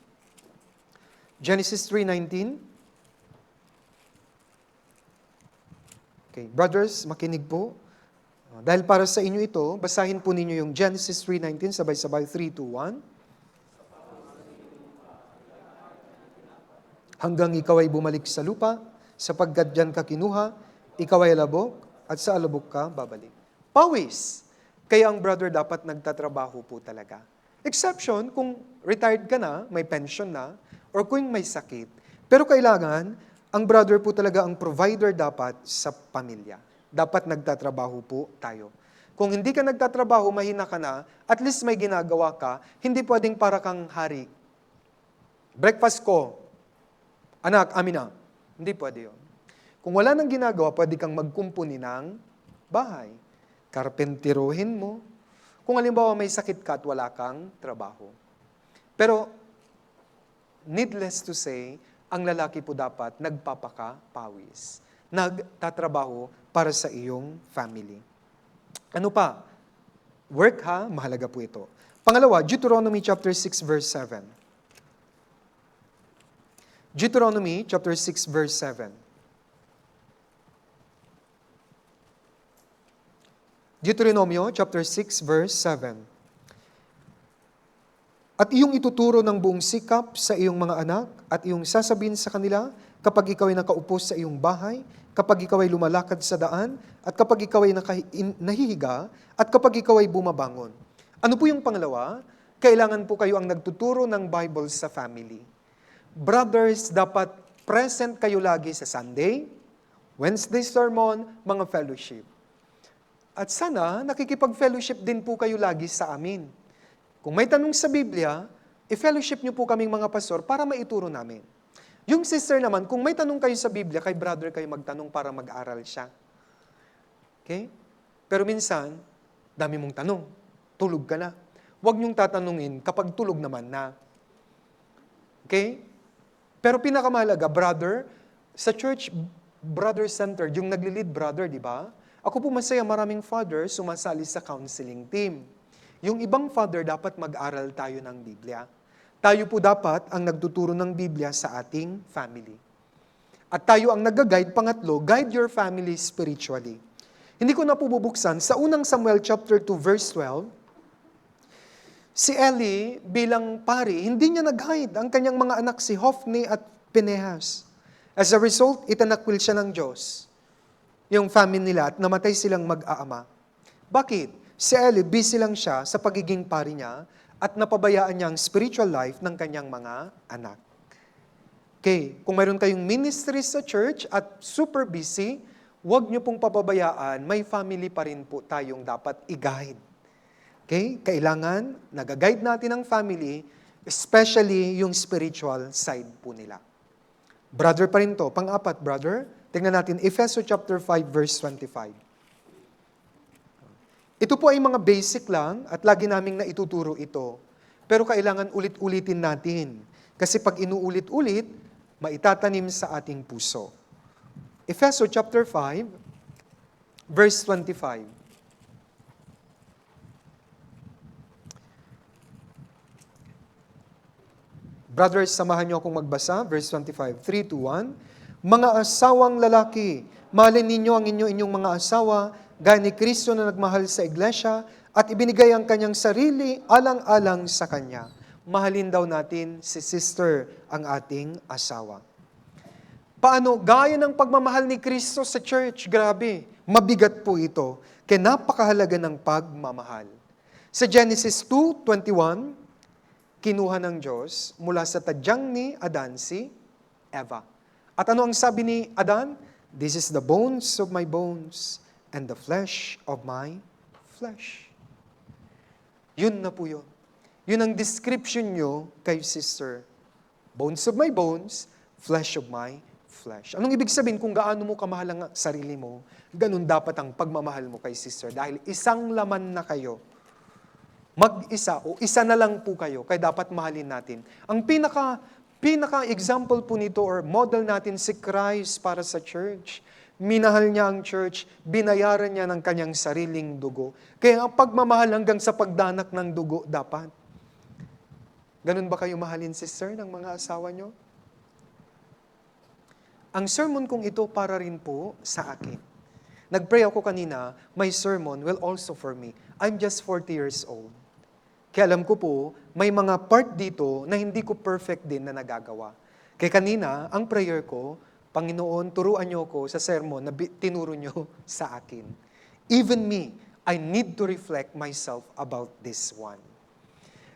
[SPEAKER 1] Genesis 3:19. Okay, brothers, makinig po. Dahil para sa inyo ito, basahin po ninyo yung Genesis 3:19, sabay-sabay, 3, 2, 1. Hanggang ikaw ay bumalik sa lupa, sapagkat diyan ka kinuha, ikaw ay alabok, at sa alabok ka babalik. Pawis. Kaya ang brother dapat nagtatrabaho po talaga. Exception, kung retired ka na, may pension na, or kung may sakit. Pero kailangan, ang brother po talaga ang provider dapat sa pamilya. Dapat nagtatrabaho po tayo. Kung hindi ka nagtatrabaho, mahina ka na, at least may ginagawa ka, hindi pwedeng para kang hari. Breakfast ko, anak, amin na. Hindi pwede yun. Kung wala nang ginagawa, pwede kang magkumpuni ng bahay. Karpentiruhin mo. Kung halimbawa may sakit ka at wala kang trabaho. Pero, needless to say, ang lalaki po dapat nagpapakapawis. Nagtatrabaho para sa iyong family. Ano pa? Work ha, mahalaga po ito. Pangalawa, Deuteronomy chapter 6 verse 7. Deuteronomy chapter 6 verse 7. Deuteronomio chapter 6 verse 7. At iyong ituturo ng buong sikap sa iyong mga anak at iyong sasabihin sa kanila kapag ikaw ay nakaupo sa iyong bahay, kapag ikaw ay lumalakad sa daan, at kapag ikaw ay nahihiga, at kapag ikaw ay bumabangon. Ano po yung pangalawa? Kailangan po kayo ang nagtuturo ng Bible sa family. Brothers, dapat present kayo lagi sa Sunday, Wednesday sermon, mga fellowship. At sana, nakikipag-fellowship din po kayo lagi sa amin. Kung may tanong sa Biblia, i-fellowship niyo po kaming mga pastor para maituro namin. Yung sister naman, kung may tanong kayo sa Biblia, kay brother kayo magtanong para mag-aral siya. Okay? Pero minsan, dami mong tanong. Tulog ka na. Huwag niyong tatanungin kapag tulog naman na. Okay? Pero pinakamahalaga, brother, sa church, brother-centered, yung nagli-lead brother, di ba? Ako po masaya, maraming father sumasali sa counseling team. Yung ibang father, dapat mag-aral tayo ng Biblia. Tayo po dapat ang nagtuturo ng Biblia sa ating family. At tayo ang nag-guide, pangatlo, guide your family spiritually. Hindi ko na po bubuksan. Sa unang Samuel chapter 2 verse 12, si Eli bilang pari, hindi niya nag-guide ang kanyang mga anak si Hophni at Pinehas. As a result, itanakwil siya ng Diyos. Yung family nila at namatay silang mag-aama. Bakit? Si Eli, busy lang siya sa pagiging pari niya at napabayaan niya ang spiritual life ng kanyang mga anak. Okay, kung mayroon kayong ministry sa church at super busy, huwag niyo pong papabayaan, may family pa rin po tayong dapat i-guide. Okay, kailangan nag-guide natin ang family, especially yung spiritual side po nila. Brother pa rin to. Pang-apat, brother, tingnan natin, Efeso chapter 5, verse 25. Ito po ay mga basic lang at lagi naming naituturo ito. pero kailangan ulit-ulitin natin. Kasi pag inuulit-ulit, maitatanim sa ating puso. Efeso chapter 5, verse 25. Brothers, samahan niyo akong magbasa. Verse 25, 3, 2, 1. Mga asawang lalaki, mahalin ninyo ang inyong mga asawa, gaya ni Kristo na nagmahal sa iglesia, at ibinigay ang kanyang sarili alang-alang sa kanya. Mahalin daw natin si sister ang ating asawa. Paano? Gaya ng pagmamahal ni Kristo sa church. Grabe, mabigat po ito. Kaya napakahalaga ng pagmamahal. Sa Genesis 2:21, kinuha ng Diyos mula sa tadyang ni Adan si Eva. At ano ang sabi ni Adan? This is the bones of my bones and the flesh of my flesh. Yun na po yun. Yun ang description nyo kay sister. Bones of my bones, flesh of my flesh. Anong ibig sabihin kung gaano mo kamahal ang sarili mo, ganun dapat ang pagmamahal mo kay sister. Dahil isang laman na kayo. Mag-isa o isa na lang po kayo, kaya dapat mahalin natin. Ang pinaka-example po nito or model natin si Christ para sa church. Minahal niya ang church, binayaran niya ng kanyang sariling dugo. Kaya ang pagmamahal hanggang sa pagdanak ng dugo dapat. Ganun ba kayo mahalin, sister, ng mga asawa niyo? Ang sermon kong ito para rin po sa akin. Nag-pray ako kanina, my sermon will also for me. I'm just 40 years old. Kaya alam ko po, may mga part dito na hindi ko perfect din na nagagawa. Kaya kanina, ang prayer ko, Panginoon, turuan niyo ko sa sermon na tinuro niyo sa akin. Even me, I need to reflect myself about this one.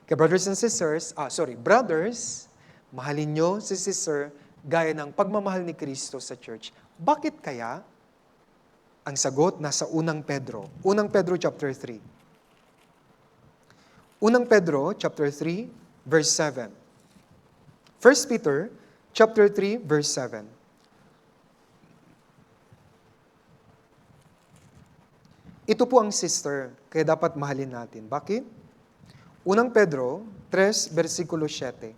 [SPEAKER 1] Kaya brothers and sisters, brothers, mahalin niyo si sister gaya ng pagmamahal ni Kristo sa church. Bakit kaya? Ang sagot nasa Unang Pedro chapter 3. Unang Pedro chapter 3 verse 7. 1 Peter chapter 3 verse 7. Ito po ang sister, kaya dapat mahalin natin. Bakit? Unang Pedro 3 versikulo 7.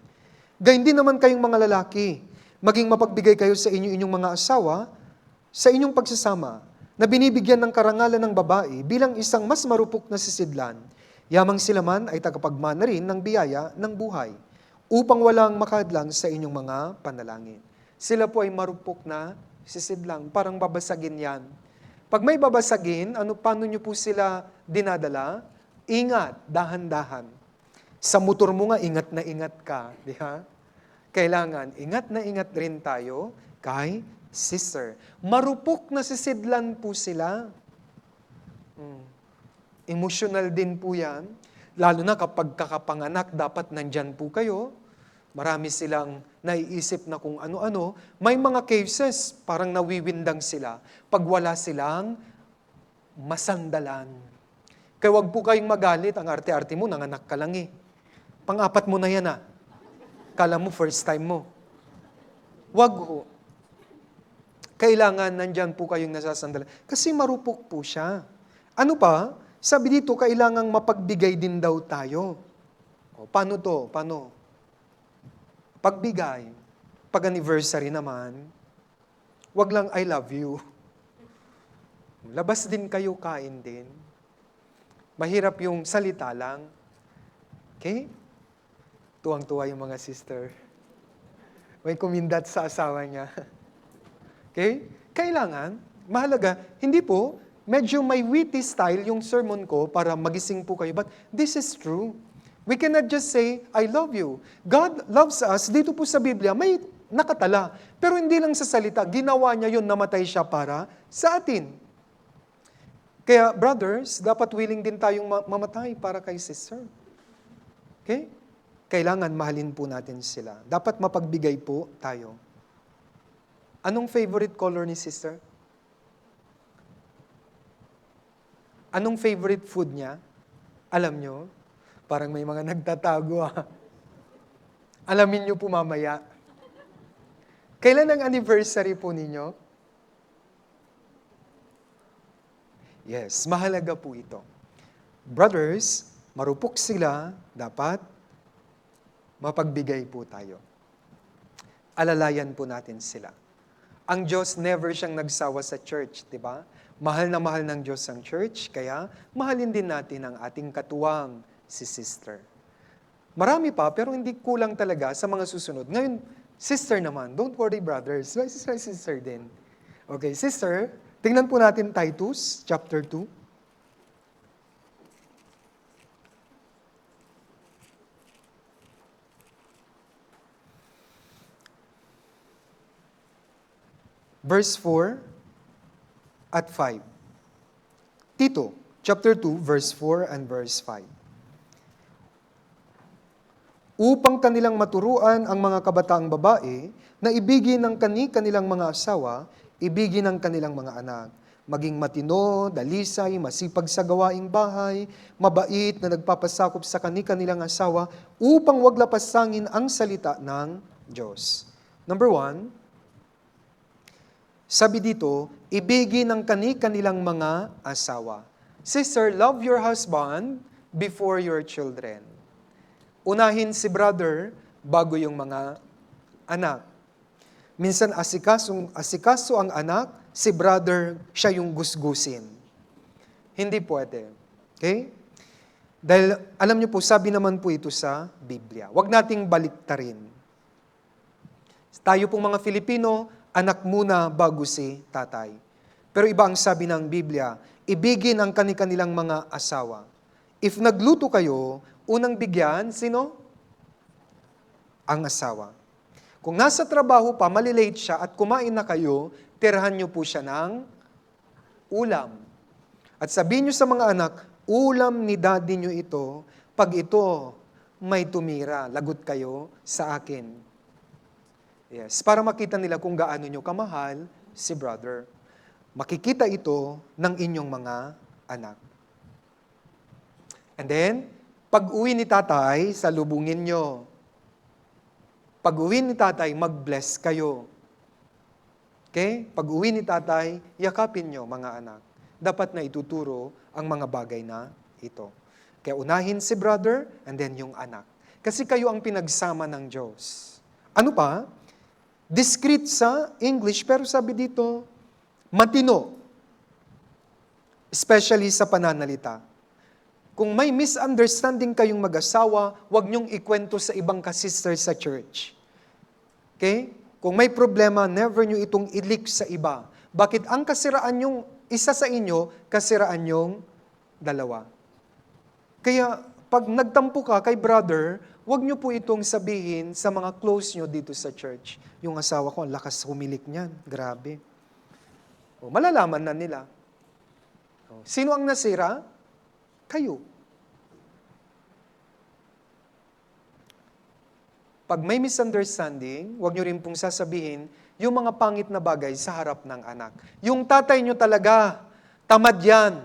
[SPEAKER 1] Gayun din naman kayong mga lalaki, maging mapagbigay kayo sa inyong mga asawa sa inyong pagsasama, na binibigyan ng karangalan ng babae bilang isang mas marupok na sisidlan, yamang sila man ay tagapagmana rin ng biyaya ng buhay, upang walang makadlang sa inyong mga panalangin. Sila po ay marupok na sisidlang, parang babasagin yan. Pag may babasagin, paano nyo po sila dinadala? Ingat, dahan-dahan. Sa motor mo nga, ingat na ingat ka. Di ba? Kailangan, ingat na ingat rin tayo kay sister. Marupok na sisidlan po sila. Emotional din po yan. Lalo na kapag kakapanganak, dapat nandyan po kayo. Marami silang naiisip na kung ano-ano. May mga cases, parang nawiwindang sila pag wala silang masandalan. Kaya wag po kayong magalit, ang arte-arte mo, nanganak ka lang eh. Pang-apat mo na yan ah. Kala mo first time mo. Wag ho. Kailangan nandyan po kayong nasasandalan. Kasi marupok po siya. Ano pa? Sabi dito, kailangang mapagbigay din daw tayo. O, paano to? Paano? Pagbigay. Pag anniversary naman, wag lang I love you. Labas din kayo, kain din. Mahirap yung salita lang. Okay? Tuwang-tuwa yung mga sister. May kumindat sa asawa niya. Okay? Kailangan, mahalaga, hindi po, medyo may witty style yung sermon ko para magising po kayo. But this is true. We cannot just say, I love you. God loves us. Dito po sa Biblia, may nakatala. Pero hindi lang sa salita, ginawa niya yun, namatay siya para sa atin. Kaya, brothers, dapat willing din tayong mamatay para kay sister. Okay? Kailangan mahalin po natin sila. Dapat mapagbigay po tayo. Anong favorite color ni sister? Anong favorite food niya? Alam nyo? Parang may mga nagtatago ah. Alamin nyo po mamaya. Kailan ang anniversary po ninyo? Yes, mahalaga po ito. Brothers, marupok sila, dapat Mapagbigay po tayo. Alalayan po natin sila. Ang Diyos never siyang nagsawa sa church, di ba? Mahal na mahal ng Diyos ang church, kaya mahalin din natin ang ating katuwang, si sister. Marami pa, pero hindi kulang talaga sa mga susunod. Ngayon, sister naman, don't worry brothers, sister din. Okay, sister, tingnan po natin Titus, chapter 2. Verse 4 at 5. Tito, chapter 2, verse 4 and verse 5. Upang kanilang maturuan ang mga kabataang babae na ibigin ng kanilang mga asawa, ibigin ng kanilang mga anak, maging matino, dalisay, masipag sa gawaing bahay, mabait na nagpapasakop sa kanilang asawa, upang wag lapasangin ang salita ng Diyos. Number 1, sabi dito, ibigin ng kanilang mga asawa. Sister, love your husband before your children. Unahin si brother bago yung mga anak. Minsan asikaso ang anak, si brother, siya yung gusgusin. Hindi pwede. Okay? Dahil alam niyo po, sabi naman po ito sa Biblia. Huwag nating baliktarin. Tayo pong mga Filipino, anak muna bago si tatay. Pero iba ang sabi ng Biblia, ibigin ang kanilang mga asawa. If nagluto kayo, unang bigyan, sino? Ang asawa. Kung nasa trabaho pa, malilate siya at kumain na kayo, tirahan niyo po siya ng ulam. At sabihin niyo sa mga anak, ulam ni daddy niyo ito, pag ito may tumira, lagot kayo sa akin. Yes, para makita nila kung gaano nyo kamahal si brother. Makikita ito ng inyong mga anak. And then, pag-uwi ni tatay, salubungin nyo. Pag-uwi ni tatay, mag-bless kayo. Okay? Pag-uwi ni tatay, yakapin nyo, mga anak. Dapat na ituturo ang mga bagay na ito. Kaya unahin si brother, and then yung anak. Kasi kayo ang pinagsama ng Diyos. Ano pa? Discreet sa English, pero sabi dito, matino. Especially sa pananalita. Kung may misunderstanding kayong mag-asawa, huwag niyong ikwento sa ibang kasister sa church. Okay? Kung may problema, never niyo itong i-leak sa iba. Bakit ang kasiraan yung isa sa inyo, kasiraan yung dalawa? Kaya, pag nagtampo ka kay brother, huwag niyo po itong sabihin sa mga close niyo dito sa church. Yung asawa ko, ang lakas humilik niyan. Grabe. O, malalaman na nila. O, sino ang nasira? Kayo. Pag may misunderstanding, huwag niyo rin pong sasabihin yung mga pangit na bagay sa harap ng anak. Yung tatay niyo talaga, tamad yan.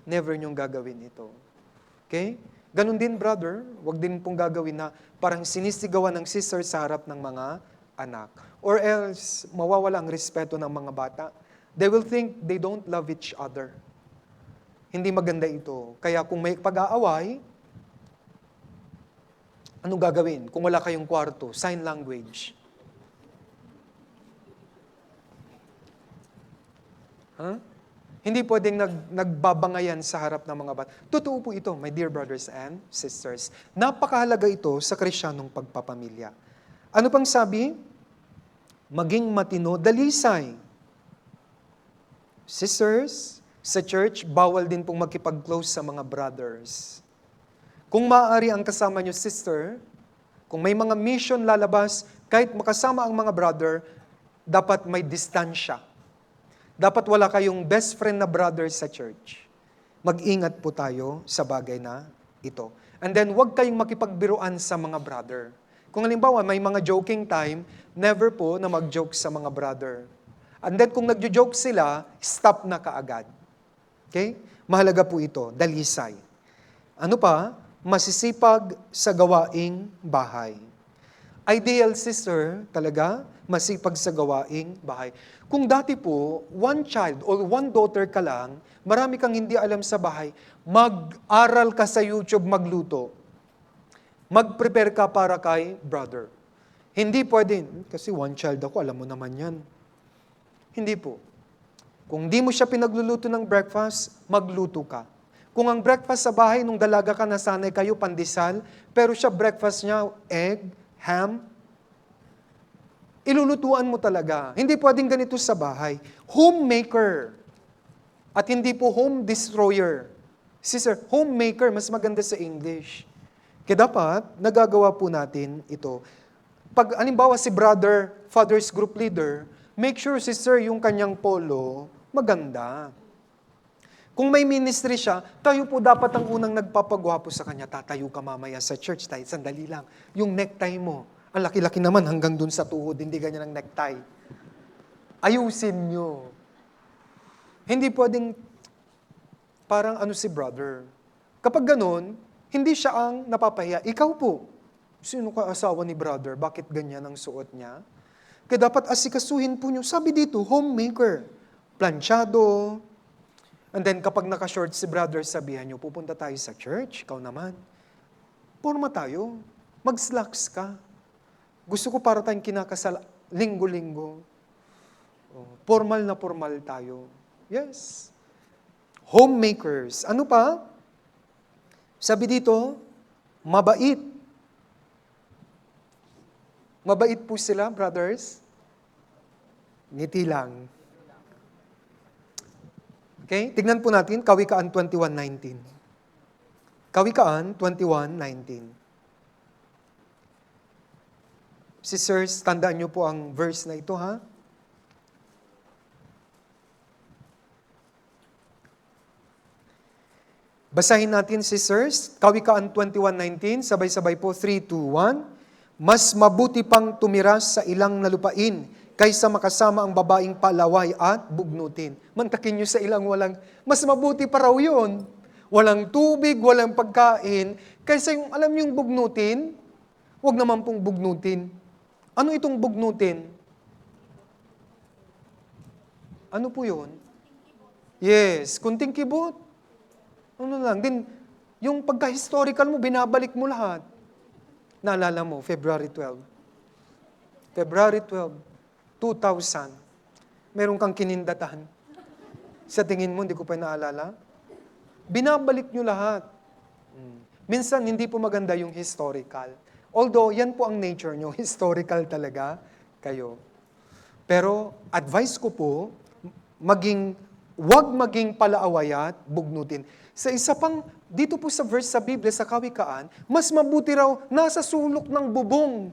[SPEAKER 1] Never niyong gagawin ito. Okay? Ganon din, brother, huwag din pong gagawin na parang sinisigawan ng sister sa harap ng mga anak. Or else, mawawala ang respeto ng mga bata. They will think they don't love each other. Hindi maganda ito. Kaya kung may pag-aaway, anong gagawin? Kung wala kayong kwarto, sign language. Huh? Hindi pwedeng nagbabangayan sa harap ng mga bata. Totoo po ito, my dear brothers and sisters. Napakahalaga ito sa Krisyanong pagpapamilya. Ano pang sabi? Maging matino, dalisay. Sisters, sa church, bawal din pong makipag-close sa mga brothers. Kung maaari ang kasama nyo, sister, kung may mga mission lalabas, kahit makasama ang mga brother, dapat may distansya. Dapat wala kayong best friend na brother sa church. Mag-ingat po tayo sa bagay na ito. And then, huwag kayong makipagbiruan sa mga brother. Kung halimbawa, may mga joking time, never po na mag-joke sa mga brother. And then, kung nagjo-joke sila, stop na kaagad. Okay? Mahalaga po ito, dalisay. Ano pa? Masisipag sa gawaing bahay. Ideal, sister, talaga, masipag sa gawaing bahay. Kung dati po, one child or one daughter ka lang, marami kang hindi alam sa bahay, mag-aral ka sa YouTube magluto. Mag-prepare ka para kay brother. Hindi pwede, kasi one child ako, alam mo naman yan. Hindi po. Kung di mo siya pinagluluto ng breakfast, magluto ka. Kung ang breakfast sa bahay, nung dalaga ka, nasanay kayo, pandesal, pero siya breakfast niya, egg, ham, ilulutuan mo talaga. Hindi pwedeng ganito sa bahay. Homemaker. At hindi po home destroyer. Sister, homemaker, mas maganda sa English. Kaya dapat, nagagawa po natin ito. Pag, alimbawa, si brother, father's group leader, make sure, sister, yung kanyang polo, maganda. Kung may ministry siya, tayo po dapat ang unang nagpapagwapo sa kanya. Tatayo ka mamaya sa church, tayo, sandali lang. Yung necktie mo, ang laki-laki naman hanggang dun sa tuhod, hindi ganyan ang necktie. Ayusin nyo. Hindi pwedeng parang ano si brother. Kapag ganun, hindi siya ang napapahiya. Ikaw po, sino ka asawa ni brother? Bakit ganyan ang suot niya? Kaya dapat asikasuhin po nyo. Sabi dito, homemaker. Planchado. And then kapag naka-short si brother, sabihan nyo, pupunta tayo sa church. Ikaw naman. Porma tayo. Mag-slacks ka. Gusto ko para tayong kinakasal linggo-linggo. Formal na formal tayo. Yes. Homemakers. Ano pa? Sabi dito, mabait. Mabait po sila, brothers. Ngiti lang. Okay? Tignan po natin, Kawikaan 21:19. Kawikaan 21:19. Sisters, tandaan niyo po ang verse na ito, ha? Basahin natin, sisters. Kawikaan 21:19, sabay-sabay po, 3, 2, 1. Mas mabuti pang tumira sa ilang na lupain kaysa makasama ang babaeng palaway at bugnutin. Mantakin nyo sa ilang walang, mas mabuti pa raw yun. Walang tubig, walang pagkain, kaysa yung, alam yung bugnutin, wag naman pong bugnutin. Ano itong bugnutin? Ano po yun? Yes, kunting kibot. Ano lang, din, yung pagka-historical mo, binabalik mo lahat. Naalala mo, February 12. February 12, 2000. Meron kang kinindatan. Sa tingin mo, hindi ko pa naalala. Binabalik nyo lahat. Minsan, hindi po maganda yung historical. Although, yan po ang nature nyo, historical talaga kayo. Pero, advice ko po, wag maging palaaway at bugnutin. Sa isa pang, dito po sa verse sa Biblia, sa Kawikaan, mas mabuti raw nasa sulok ng bubong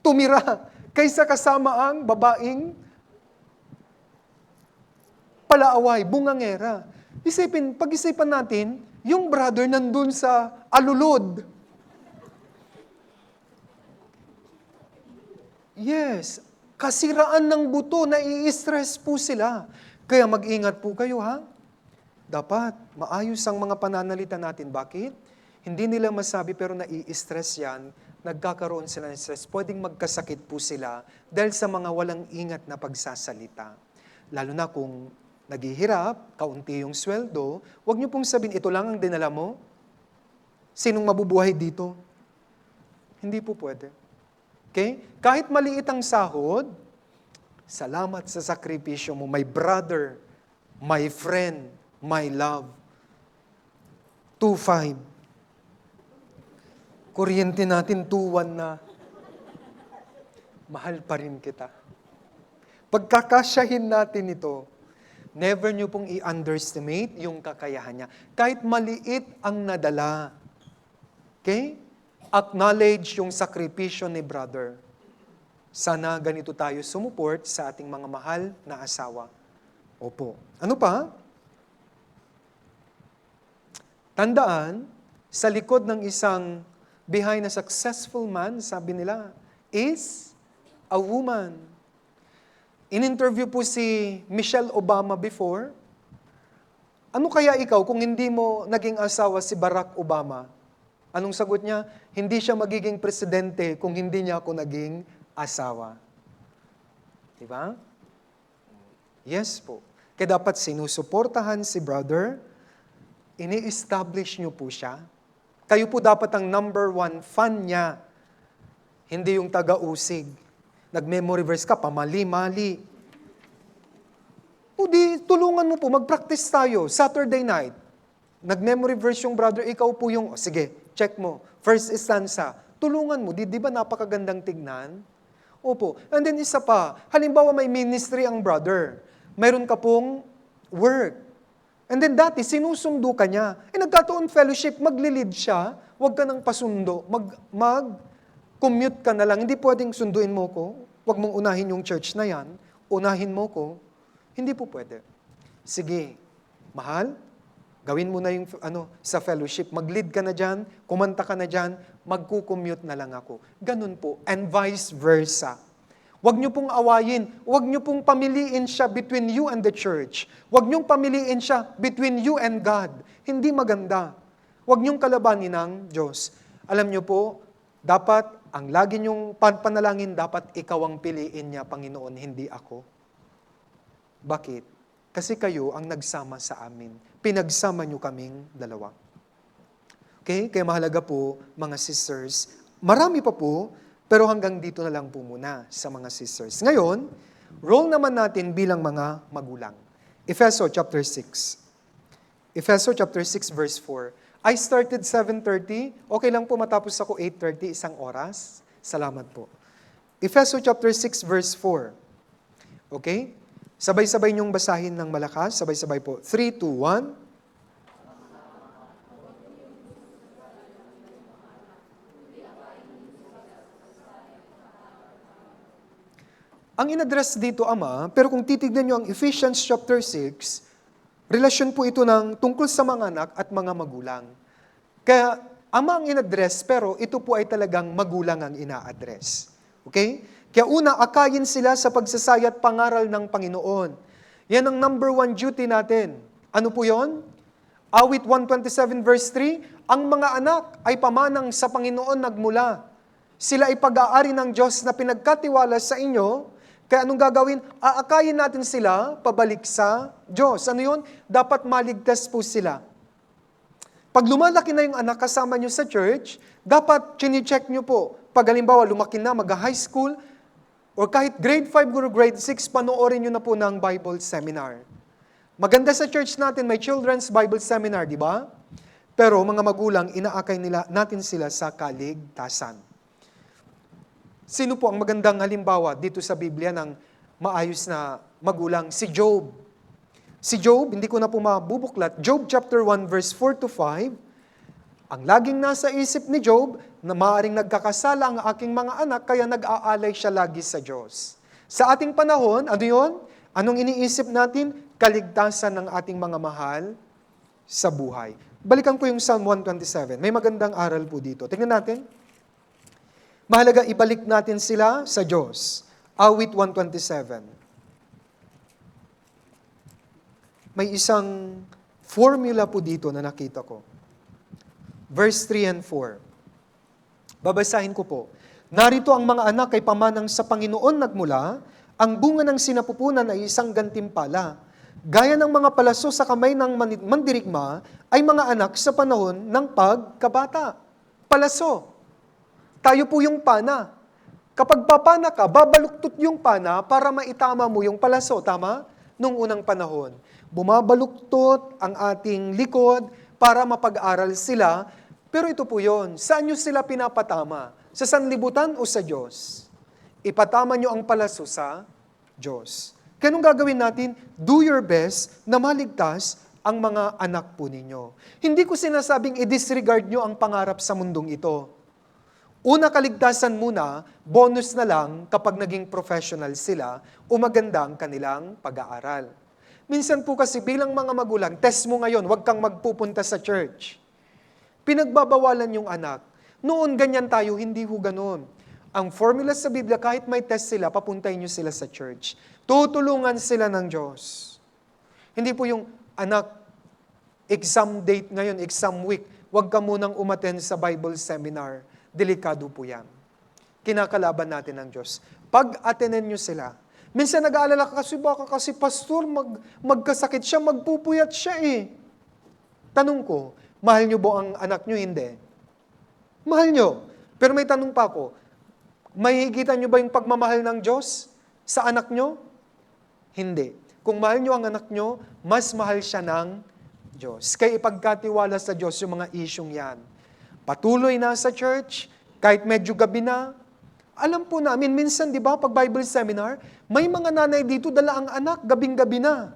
[SPEAKER 1] tumira kaysa kasama ang babaeng palaaway, bungangera. Pag-isipan natin, yung brother nandun sa alulod. Yes, kasiraan ng buto, nai-stress po sila. Kaya mag-ingat po kayo, ha? Dapat maayos ang mga pananalita natin. Bakit? Hindi nila masabi pero nai-stress yan. Nagkakaroon sila ng stress. Pwedeng magkasakit po sila dahil sa mga walang ingat na pagsasalita. Lalo na kung naghihirap, kaunti yung sweldo, huwag niyo pong sabihin, ito lang ang dinala mo? Sinong mabubuhay dito? Hindi po pwede. Okay? Kahit maliit ang sahod, salamat sa sakripisyo mo, my brother, my friend, my love. 2.5. Kuryente natin, 2.1 na. Mahal pa rin kita. Pagkakasyahin natin ito, never nyo pong i-underestimate yung kakayahan niya. Kahit maliit ang nadala. Okay? Acknowledge yung sakripisyo ni brother. Sana ganito tayo sumuport sa ating mga mahal na asawa. Opo. Ano pa? Tandaan, sa likod ng isang behind a successful man, sabi nila, is a woman. In-interview po si Michelle Obama before. Ano kaya ikaw kung hindi mo naging asawa si Barack Obama? Anong sagot niya? Hindi siya magiging presidente kung hindi niya ako naging asawa. Diba? Yes po. Kaya dapat sinusuportahan si brother, ini-establish niyo po siya, Kayo po dapat ang number one fan niya. Hindi yung taga-usig. Nag-memory verse ka, pamali-mali. O di, tulungan mo po, mag-practice tayo. Saturday night, nag-memory verse yung brother, ikaw po yung, sige, check mo. First stanza, tulungan mo. Di ba napakagandang tignan? Opo. And then isa pa, halimbawa may ministry ang brother. Mayroon ka pong work. And then dati, sinusundo ka niya. Nagkataon fellowship, magli-lead siya, huwag ka nang pasundo, mag-commute ka na lang. Hindi pwedeng sunduin mo ko, huwag mong unahin yung church na yan, unahin mo ko. Hindi po pwede. Sige, mahal, gawin mo na yung sa fellowship, mag-lead ka na dyan, kumanta ka na dyan, magkukommute na lang ako. Ganun po, and vice versa. Huwag niyo pong awayin. Huwag niyo pong pamiliin siya between you and the church. Huwag niyong pamiliin siya between you and God. Hindi maganda. Huwag niyong kalabanin ng Diyos. Alam niyo po, dapat, ang lagi niyong panalangin, dapat ikaw ang piliin niya, Panginoon, hindi ako. Bakit? Kasi kayo ang nagsama sa amin. Pinagsama niyo kaming dalawa. Okay? Kaya mahalaga po, mga sisters, marami pa po, pero hanggang dito na lang po muna sa mga sisters. Ngayon, role naman natin bilang mga magulang. Efeso chapter 6. Efeso chapter 6 verse 4. I started 7:30. Okay lang po matapos ako 8:30, isang oras. Salamat po. Efeso chapter 6 verse 4. Okay? Sabay-sabay niyong basahin ng malakas. Sabay-sabay po. 3, 2, 1. Ang in-address dito, Ama, pero kung titignan nyo ang Ephesians chapter 6, relasyon po ito ng tungkol sa mga anak at mga magulang. Kaya, Ama ang in-address, pero ito po ay talagang magulang ang ina-address. Okay? Kaya una, akayin sila sa pagsasaya at pangaral ng Panginoon. Yan ang number one duty natin. Ano po yon? Awit 127 verse 3, ang mga anak ay pamanang sa Panginoon nagmula. Sila ay pag-aari ng Diyos na pinagkatiwala sa inyo. Kaya anong gagawin? Aakayin natin sila pabalik sa Diyos. Ano yun? Dapat maligtas po sila. Pag lumalaki na yung anak kasama nyo sa church, dapat chine-check nyo po. Pag halimbawa lumaki na, mag-high school, or kahit grade 5 or grade 6, panoorin nyo na po ng Bible seminar. Maganda sa church natin, may children's Bible seminar, di ba? Pero mga magulang, inaakay natin sila sa kaligtasan. Sino po ang magandang halimbawa dito sa Biblia ng maayos na magulang? Si Job. Si Job, hindi ko na po mabubuklat. Job chapter 1 verse 4 to 5. Ang laging nasa isip ni Job, na maaaring nagkakasala ang aking mga anak, kaya nag-aalay siya lagi sa Diyos. Sa ating panahon, ano yun? Anong iniisip natin? Kaligtasan ng ating mga mahal sa buhay. Balikan ko yung Psalm 127. May magandang aral po dito. Tingnan natin. Mahalaga ibalik natin sila sa Diyos. Awit 127. May isang formula po dito na nakita ko. Verse 3 and 4. Babasahin ko po. Narito ang mga anak ay pamanang sa Panginoon nagmula, ang bunga ng sinapupunan ay isang gantimpala. Gaya ng mga palaso sa kamay ng mandirigma, ay mga anak sa panahon ng pagkabata. Palaso. Tayo po yung pana. Kapag papana ka, babaluktot yung pana para maitama mo yung palaso. Tama? Nung unang panahon. Bumabaluktot ang ating likod para mapag-aral sila. Pero ito po yun. Saan nyo sila pinapatama? Sa sanlibutan o sa Diyos? Ipatama nyo ang palaso sa Diyos. Kaya anong gagawin natin? Do your best na maligtas ang mga anak po ninyo. Hindi ko sinasabing i-disregard nyo ang pangarap sa mundong ito. Una, kaligtasan muna, bonus na lang kapag naging professional sila o maganda ang kanilang pag-aaral. Minsan po kasi bilang mga magulang, test mo ngayon, huwag kang magpupunta sa church. Pinagbabawalan yung anak. Noon ganyan tayo, hindi ho ganun. Ang formula sa Biblia, kahit may test sila, papuntahin nyo sila sa church. Tutulungan sila ng Diyos. Hindi po yung anak, exam date ngayon, exam week, huwag ka munang umattend sa Bible seminar. Delikado po yan. Kinakalaban natin ng Diyos. Pag-attenden nyo sila. Minsan nag-aalala ka kasi baka kasi pastor, magkasakit siya, magpupuyat siya eh. Tanong ko, mahal nyo ba ang anak nyo? Hindi. Mahal nyo. Pero may tanong pa ako, may higitan nyo ba yung pagmamahal ng Diyos sa anak nyo? Hindi. Kung mahal nyo ang anak nyo, mas mahal siya ng Diyos. Kaya ipagkatiwala sa Diyos yung mga isyong yan. Patuloy na sa church, kahit medyo gabi na. Alam po namin, minsan, di ba, pag Bible seminar, may mga nanay dito, dala ang anak, gabing-gabi na.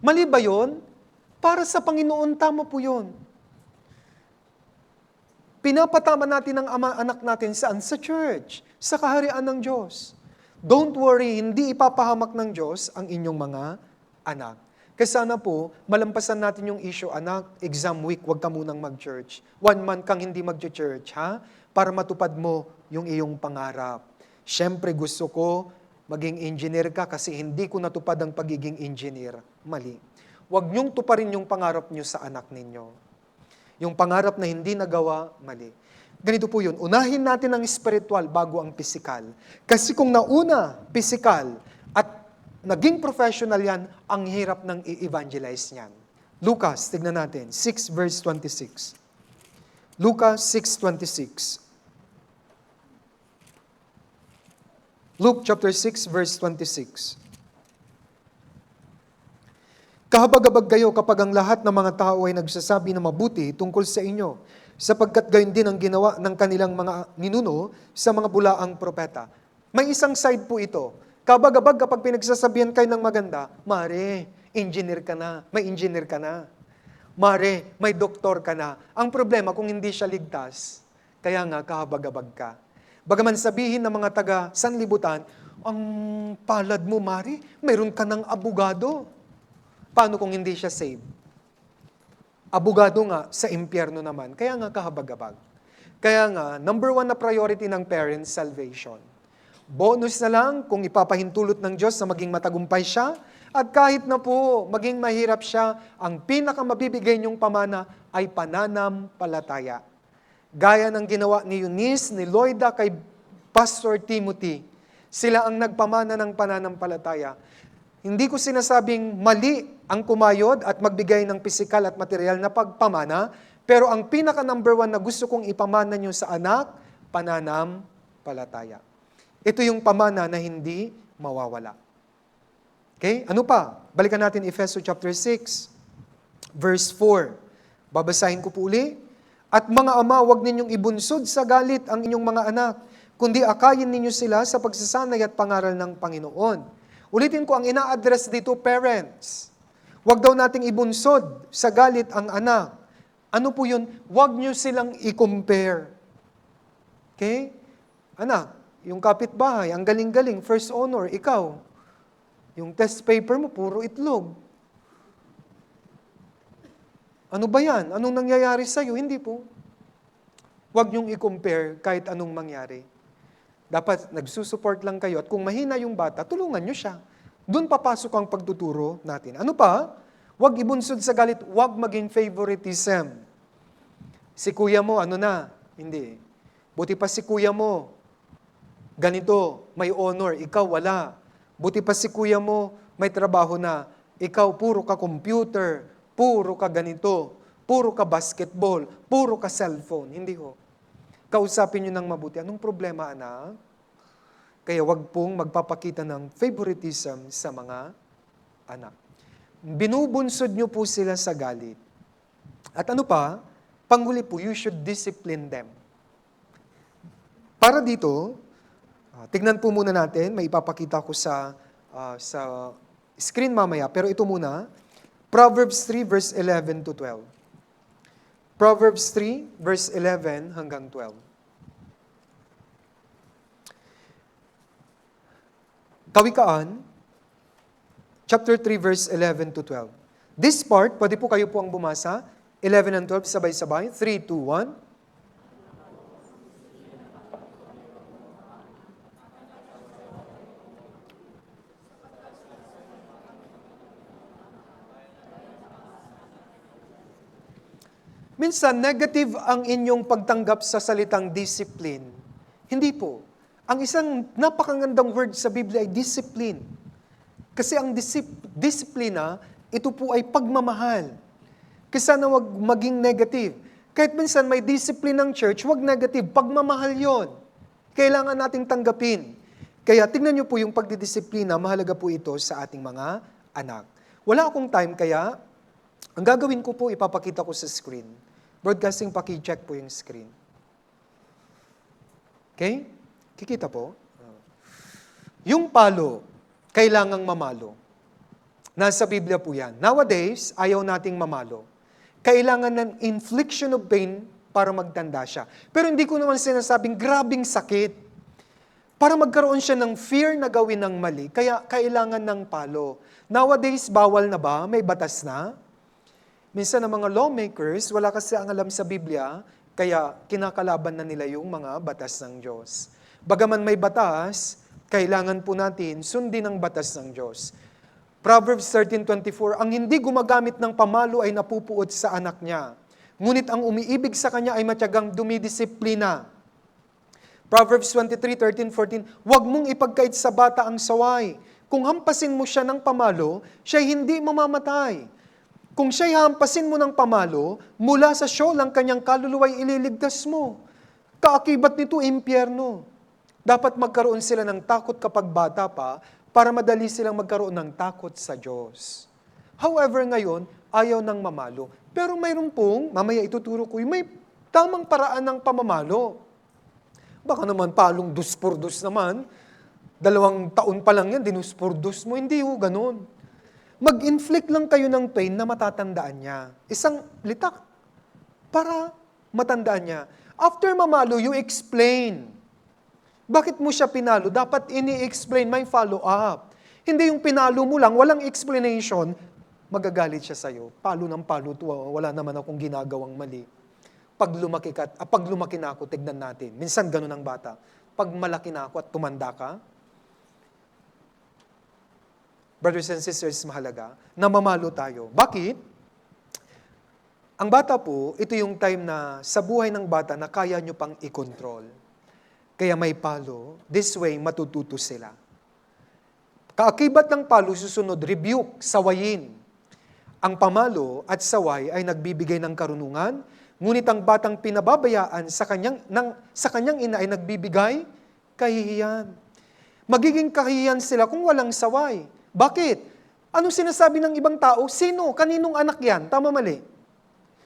[SPEAKER 1] Mali ba yun? Para sa Panginoon, tama po yun. Pinapatama natin ang anak natin saan? Sa church, sa kaharian ng Diyos. Don't worry, hindi ipapahamak ng Diyos ang inyong mga anak. Kasi sana po, malampasan natin yung issue, anak, exam week, huwag ka munang mag-church. 1 month kang hindi mag-church, ha? Para matupad mo yung iyong pangarap. Siyempre, gusto ko maging engineer ka kasi hindi ko natupad ang pagiging engineer. Mali. Huwag niyong tuparin yung pangarap niyo sa anak ninyo. Yung pangarap na hindi nagawa, mali. Ganito po yun, unahin natin ang spiritual bago ang physical. Kasi kung nauna, physical, at naging professional yan, ang hirap ng i-evangelize niyan. Lucas, tignan natin, 6 verse 26. Lucas 6:26. Luke chapter 6 verse 26. Kahabag-habag kayo kapag ang lahat ng mga tao ay nagsasabi na mabuti tungkol sa inyo, sapagkat gayon din ang ginawa ng kanilang mga ninuno sa mga bulaang propeta. May isang side po ito. Kahabag-habag kapag pinagsasabihan kayo ng maganda, mare, engineer ka na, may engineer ka na. Mare, may doktor ka na. Ang problema kung hindi siya ligtas, kaya nga kahabag-habag ka. Bagaman sabihin ng mga taga sanlibutan, ang palad mo, mare, mayroon ka ng abogado. Paano kung hindi siya saved? Abogado nga, sa impyerno naman. Kaya nga kahabag-habag. Kaya nga, number 1 na priority ng parents, salvation. Bonus na lang kung ipapahintulot ng Diyos na maging matagumpay siya, at kahit na po maging mahirap siya, ang pinakamabibigay niyong pamana ay pananampalataya. Gaya ng ginawa ni Eunice, ni Loida, kay Pastor Timothy. Sila ang nagpamana ng pananampalataya. Hindi ko sinasabing mali ang kumayod at magbigay ng pisikal at material na pagpamana, pero ang pinaka number 1 na gusto kong ipamana nyo sa anak, pananampalataya. Ito yung pamana na hindi mawawala. Okay? Ano pa? Balikan natin Efeso chapter 6, verse 4. Babasahin ko po uli. At mga ama, huwag ninyong ibunsod sa galit ang inyong mga anak, kundi akayin ninyo sila sa pagsasanay at pangaral ng Panginoon. Ulitin ko, ang ina-address dito, parents. Huwag daw nating ibunsod sa galit ang anak. Ano po yun? Huwag nyo silang i-compare. Okay? Anak, yung kapitbahay, ang galing-galing, first honor, ikaw. Yung test paper mo, puro itlog. Ano ba yan? Anong nangyayari sa'yo? Hindi po. Huwag nyong i-compare kahit anong mangyari. Dapat nagsusupport lang kayo at kung mahina yung bata, tulungan nyo siya. Doon papasok ang pagtuturo natin. Ano pa? Huwag ibunsod sa galit, huwag maging favoritism. Si kuya mo, ano na? Hindi. Buti pa si kuya mo, ganito, may honor, ikaw wala. Buti pa si kuya mo, may trabaho na, ikaw puro ka computer, puro ka ganito, puro ka basketball, puro ka cellphone. Hindi ho. Kausapin nyo ng mabuti. Anong problema, anak? Kaya wag pong magpapakita ng favoritism sa mga anak. Binubunsod nyo po sila sa galit. At ano pa? Panghuli po, you should discipline them. Para dito, tignan po muna natin, may ipapakita ko sa screen mamaya, pero ito muna, Proverbs 3 verse 11 to 12. Proverbs 3, verse 11 hanggang 12. Kawikaan, chapter 3, verse 11 to 12. This part, pwede po kayo po ang bumasa, 11 and 12, sabay-sabay, 3, 2, 1. Minsan, negative ang inyong pagtanggap sa salitang discipline. Hindi po. Ang isang napakagandang word sa Biblia ay discipline. Kasi ang disiplina, ito po ay pagmamahal. Kasi sana wag maging negative. Kahit minsan may discipline ng church, wag negative, pagmamahal yon. Kailangan nating tanggapin. Kaya tingnan niyo po yung pagdidisiplina, mahalaga po ito sa ating mga anak. Wala akong time, kaya ang gagawin ko po, ipapakita ko sa screen. Broadcasting, paki-check po yung screen. Okay? Kikita po? Yung palo, kailangang mamalo. Nasa Biblia po yan. Nowadays, ayaw nating mamalo. Kailangan ng infliction of pain para magtanda siya. Pero hindi ko naman sinasabing grabing sakit. Para magkaroon siya ng fear na gawin ng mali, kaya kailangan ng palo. Nowadays, bawal na ba? May batas na? Minsan ang mga lawmakers, wala kasi ang alam sa Biblia, kaya kinakalaban na nila yung mga batas ng Diyos. Bagaman may batas, kailangan po natin sundin ang batas ng Diyos. Proverbs 13:24, ang hindi gumagamit ng pamalo ay napupuot sa anak niya. Ngunit ang umiibig sa kanya ay matyagang dumidisiplina. Proverbs 23:13-14, huwag mong ipagkait sa bata ang saway. Kung hampasin mo siya ng pamalo, siya'y hindi mamamatay. Kung siya'y hampasin mo ng pamalo, mula sa siyol ang kanyang kaluluwa'y ililigtas mo. Kaakibat nito, impyerno. Dapat magkaroon sila ng takot kapag bata pa, para madali silang magkaroon ng takot sa Diyos. However, ngayon, ayaw ng mamalo. Pero mayroon pong, mamaya ituturo ko, may tamang paraan ng pamamalo. Baka naman palong dus por dus naman, 2 taon pa lang yan, dinus por dus mo. Hindi ho, ganun. Mag-inflict lang kayo ng pain na matatandaan niya. Isang litak para matandaan niya. After mamalo, you explain. Bakit mo siya pinalo? Dapat ini-explain, may follow-up. Hindi yung pinalo mo lang, walang explanation, magagalit siya sa'yo. Palo ng palo to, wala naman akong ginagawang mali. Pag lumaki na ako, tignan natin. Minsan ganun ang bata. Pag malaki na ako at tumanda ka, brothers and sisters, mahalaga, na mamalo tayo. Bakit? Ang bata po, ito yung time na sa buhay ng bata na kaya nyo pang i-control. Kaya may palo, this way matututo sila. Kaakibat ng palo, susunod, rebuke, sawayin. Ang pamalo at saway ay nagbibigay ng karunungan, ngunit ang batang pinababayaan sa kanyang ina ay nagbibigay kahihiyan. Magiging kahihiyan sila kung walang saway. Bakit? Anong sinasabi ng ibang tao? Sino? Kaninong anak yan? Tama mali?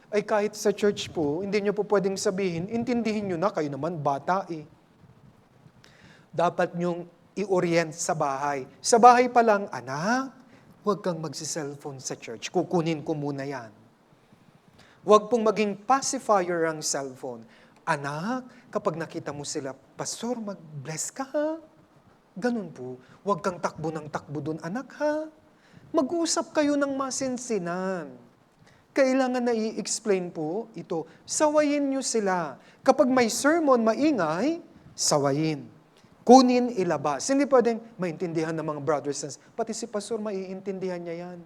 [SPEAKER 1] Ay kahit sa church po, hindi nyo po pwedeng sabihin, intindihin nyo na, kayo naman bata eh. Dapat nyong i-orient sa bahay. Sa bahay pa lang, anak, huwag kang magsi-cellphone sa church. Kukunin ko muna yan. Huwag pong maging pacifier ang cellphone. Anak, kapag nakita mo sila, Pastor, mag-bless ka ha? Ganun po. Huwag kang takbo ng takbo dun, anak ha? Mag-uusap kayo ng masinsinan. Kailangan na i-explain po ito. Sawayin nyo sila. Kapag may sermon, maingay, sawayin. Kunin, ilabas. Hindi pwedeng maintindihan ng mga brothers and sisters. Pati si Pastor, maiintindihan niya yan.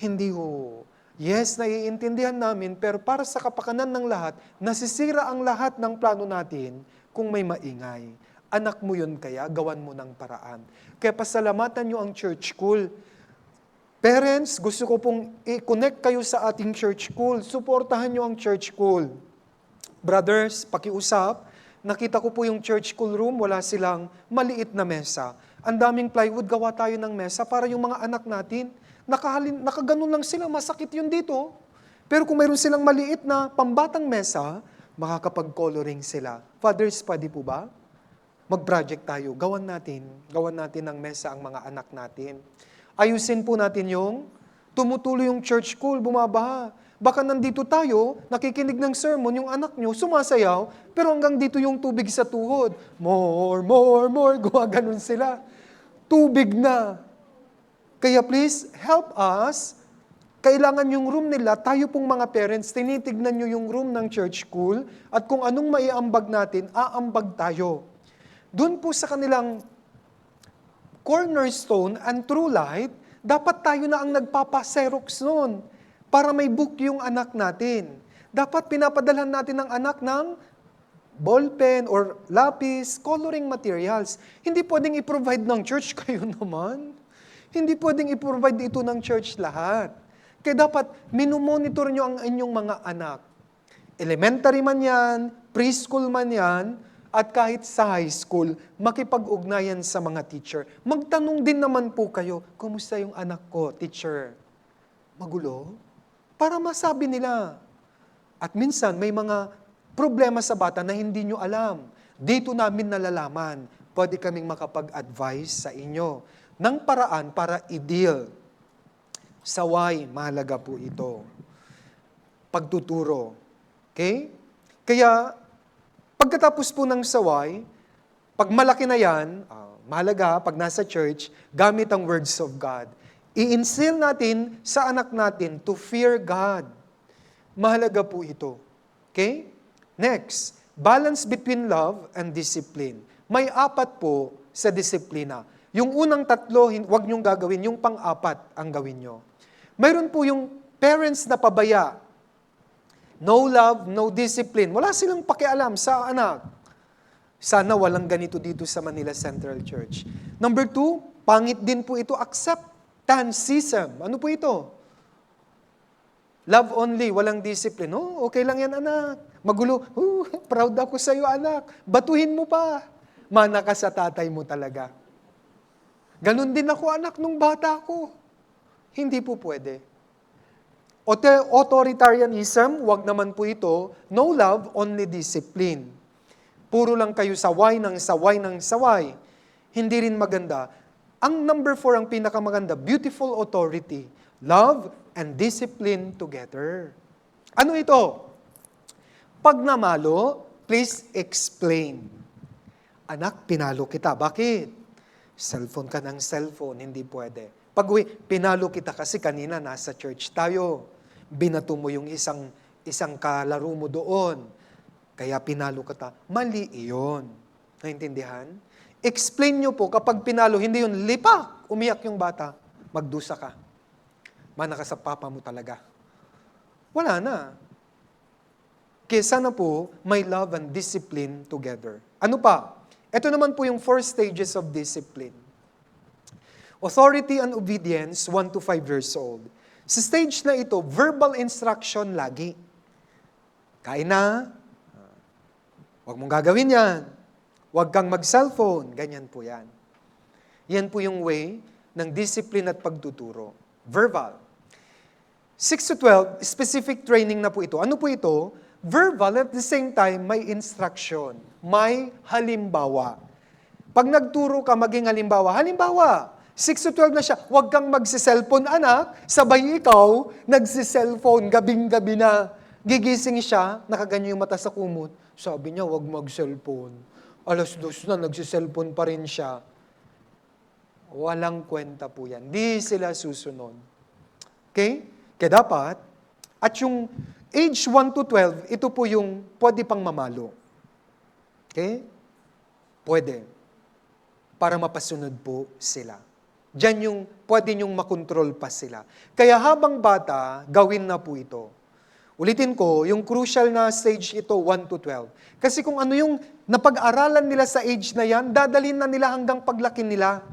[SPEAKER 1] Hindi ho. Yes, naiintindihan namin, pero para sa kapakanan ng lahat, nasisira ang lahat ng plano natin kung may maingay. Anak mo yun kaya, gawan mo ng paraan. Kaya pasalamatan nyo ang church school. Parents, gusto ko pong i-connect kayo sa ating church school. Suportahan nyo ang church school. Brothers, pakiusap. Nakita ko po yung church school room, wala silang maliit na mesa. Ang daming plywood, gawa tayo ng mesa para yung mga anak natin, nakaganon lang sila, masakit yun dito. Pero kung mayroon silang maliit na pambatang mesa, makakapag-coloring sila. Fathers, pwede po ba? Mag-project tayo, gawan natin ng mesa ang mga anak natin. Ayusin po natin yung tumutuloy yung church school, bumabaha. Baka nandito tayo, nakikinig ng sermon, yung anak nyo, sumasayaw, pero hanggang dito yung tubig sa tuhod. More, gumaganon sila. Tubig na. Kaya please, help us. Kailangan yung room nila, tayo pong mga parents, tinitignan nyo yung room ng church school, at kung anong maiambag natin, aambag tayo. Doon po sa kanilang cornerstone and true light, dapat tayo na ang nagpapaserox noon. Para may book yung anak natin. Dapat pinapadalhan natin ng anak ng ballpen or lapis, coloring materials. Hindi pwedeng i-provide ng church kayo naman. Hindi pwedeng i-provide ito ng church lahat. Kaya dapat minumonitor nyo ang inyong mga anak. Elementary man yan, preschool man yan, at kahit sa high school, makipag-ugnayan sa mga teacher. Magtanong din naman po kayo, kumusta yung anak ko, teacher? Magulo? Para masabi nila. At minsan, may mga problema sa bata na hindi nyo alam. Dito namin nalalaman. Pwede kaming makapag-advise sa inyo ng paraan para i-deal. Saway, mahalaga po ito. Pagtuturo. Okay? Kaya, pagkatapos po ng saway, pag malaki na yan, mahalaga, pag nasa church, gamit ang words of God. I-instill natin sa anak natin to fear God. Mahalaga po ito. Okay? Next, balance between love and discipline. May 4 po sa disiplina. Yung unang 3, wag niyong gagawin. Yung pang-4 ang gawin nyo. Mayroon po yung parents na pabaya. No love, no discipline. Wala silang pakialam sa anak. Sana walang ganito dito sa Manila Central Church. Number 2, pangit din po ito, acceptanceism. Ano po ito? Love only, walang discipline. Oh, okay lang yan, anak. Magulo. Proud ako sa iyo, anak. Batuhin mo pa. Mana ka sa tatay mo talaga. Ganon din ako, anak, nung bata ko. Hindi po pwede. Authoritarianism, wag naman po ito. No love, only discipline. Puro lang kayo saway ng saway ng saway. Hindi rin maganda. Ang number 4 ang pinakamaganda, beautiful authority. Love and discipline together. Ano ito? Pag namalo, please explain. Anak, pinalo kita. Bakit? Cellphone ka ng cellphone, hindi pwede. Pag pinalo kita kasi kanina nasa church tayo. Binato mo yung isang kalaro mo doon. Kaya pinalo kita. Mali iyon. Naintindihan? Explain nyo po, kapag pinalo, hindi yun lipak, umiyak yung bata, magdusa ka. Mana ka sa papa mo talaga. Wala na. Kaya sana po, may love and discipline together. Ano pa? Ito naman po yung 4 stages of discipline. Authority and obedience, 1 to 5 years old. Sa stage na ito, verbal instruction lagi. Kain na, huwag mong gagawin yan. Huwag kang mag-cellphone. Ganyan po yan. Yan po yung way ng discipline at pagtuturo. Verbal. 6 to 12, specific training na po ito. Ano po ito? Verbal, at the same time, may instruction. May halimbawa. Pag nagturo ka, maging halimbawa. Halimbawa, 6 to 12 na siya, huwag kang magsiselfone, anak. Sabay ikaw, nagsiselfone, gabing-gabi na. Gigising siya, nakaganyo yung mata sa kumot. Sabi niya, huwag mag-cellphone. 2:00 na, nagsiselfone pa rin siya. Walang kwenta po yan. Di sila susunod. Okay? Kaya dapat, at yung age 1 to 12, ito po yung pwede pang mamalo. Okay? Pwede. Para mapasunod po sila. Diyan yung pwede nyong makontrol pa sila. Kaya habang bata, gawin na po ito. Ulitin ko, yung crucial na stage ito, 1 to 12. Kasi kung ano yung napag-aralan nila sa age na yan, dadalhin na nila hanggang paglaki nila.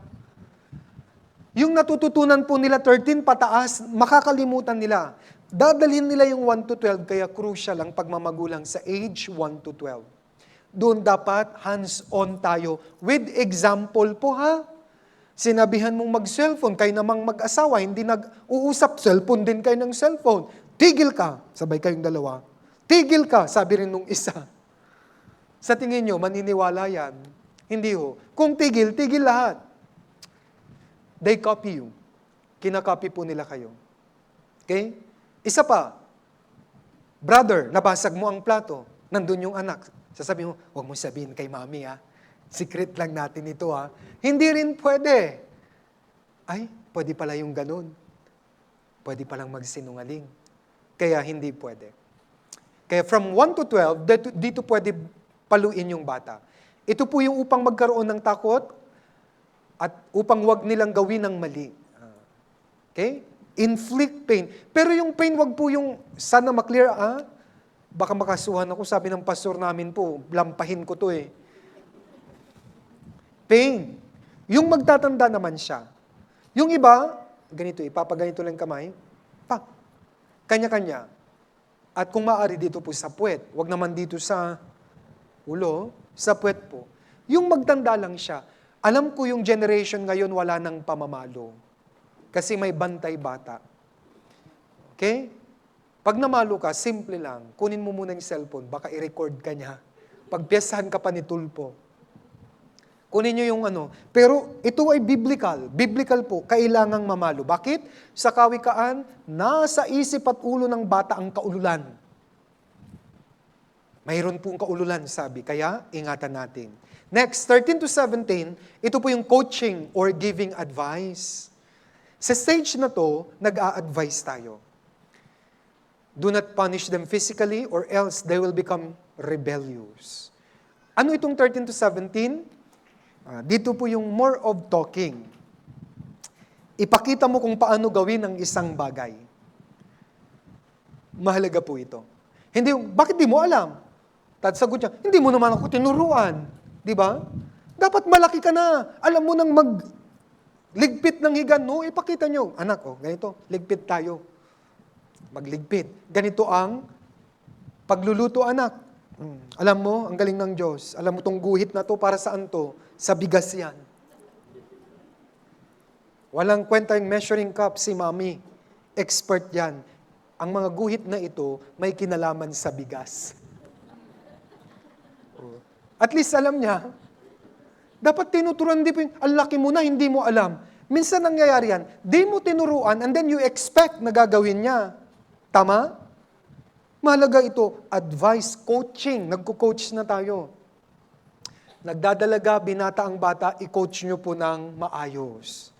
[SPEAKER 1] Yung natututunan po nila 13 pataas, makakalimutan nila. Dadalhin nila yung 1 to 12, kaya crucial ang pagmamagulang sa age 1 to 12. Doon dapat hands-on tayo. With example po ha. Sinabihan mong mag-cellphone, kayo namang mag-asawa, hindi nag-uusap, cellphone din kayo ng cellphone. Tigil ka, sabay kayong dalawa. Tigil ka, sabi rin nung isa. Sa tingin nyo, maniniwala yan? Hindi ho. Kung tigil, tigil lahat. They copy you. Kinakopy po nila kayo. Okay? Isa pa. Brother, nabasag mo ang plato. Nandun yung anak. Sasabihin mo, huwag mo sabihin kay mami ha. Secret lang natin ito ha. Hindi rin pwede. Ay, pwede pala yung ganun. Pwede palang magsinungaling. Kaya hindi pwede. Kaya from 1 to 12, dito pwede paluin yung bata. Ito po yung upang magkaroon ng takot at upang wag nilang gawin ng mali. Okay? Inflict pain. Pero yung pain, wag po yung sana maklear, baka makasuhan ako, sabi ng pastor namin po, lampahin ko to eh. Pain. Yung magtatanda naman siya. Yung iba, ganito, ipapaganito lang kamay, kanya-kanya. At kung maaari dito po sa puwet, wag naman dito sa ulo, sa puwet po. Yung magtanda lang siya. Alam ko yung generation ngayon wala nang pamamalo. Kasi may bantay bata. Okay? Pag namalo ka, simple lang. Kunin mo muna yung cellphone, baka i-record ka niya. Pagpiyasahan ka pa ni Tulpo. Kunin nyo yung ano. Pero ito ay biblical. Biblical po, kailangang mamalo. Bakit? Sa kawikaan, nasa isip at ulo ng bata ang kaululan. Mayroon pong kaululan, sabi. Kaya, ingatan natin. Next, 13 to 17, ito po yung coaching or giving advice. Sa stage na to, nag-a-advise tayo. Do not punish them physically or else they will become rebellious. Ano itong 13 to 17? Dito po yung more of talking. Ipakita mo kung paano gawin ang isang bagay. Mahalaga po ito. Hindi, bakit di mo alam? Tad sagot niya, hindi mo naman ako tinuruan. Di ba? Dapat malaki ka na. Alam mo nang magligpit ng higan. No, ipakita nyo. Anak, ganito, ligpit tayo. Magligpit. Ganito ang pagluluto, anak. Alam mo, ang galing ng Diyos. Alam mo tong guhit na to, para saan to? Sa bigas yan. Walang kwenta yung measuring cup si Mami. Expert yan. Ang mga guhit na ito, may kinalaman sa bigas. At least alam niya, dapat tinuturuan, hindi po yung, ang laki mo na, hindi mo alam. Minsan nangyayari yan, di mo tinuruan and then you expect na gagawin niya. Tama? Mahalaga ito, advice, coaching. Nagko-coach na tayo. Nagdadalaga, binata ang bata, i-coach nyo po ng maayos.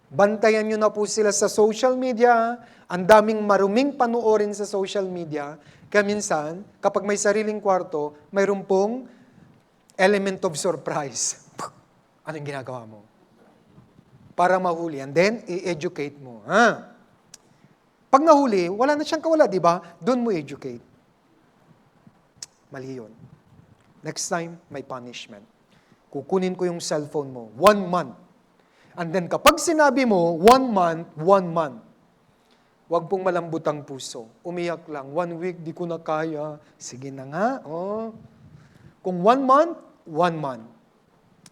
[SPEAKER 1] Bantayan nyo na po sila sa social media, ang daming maruming panoorin sa social media, kaya minsan, kapag may sariling kwarto, mayroon pong element of surprise. Anong ginagawa mo? Para mahuli. And then, i-educate mo. Pag nahuli, wala na siyang kawala, di ba? Doon mo educate. Mali yun. Next time, may punishment. Kukunin ko yung cellphone mo, 1 month. And then kapag sinabi mo, 1 month, 1 month. Huwag pong malambot ang puso. Umiyak lang, 1 week, di ko na kaya. Sige na nga, Kung 1 month, 1 month.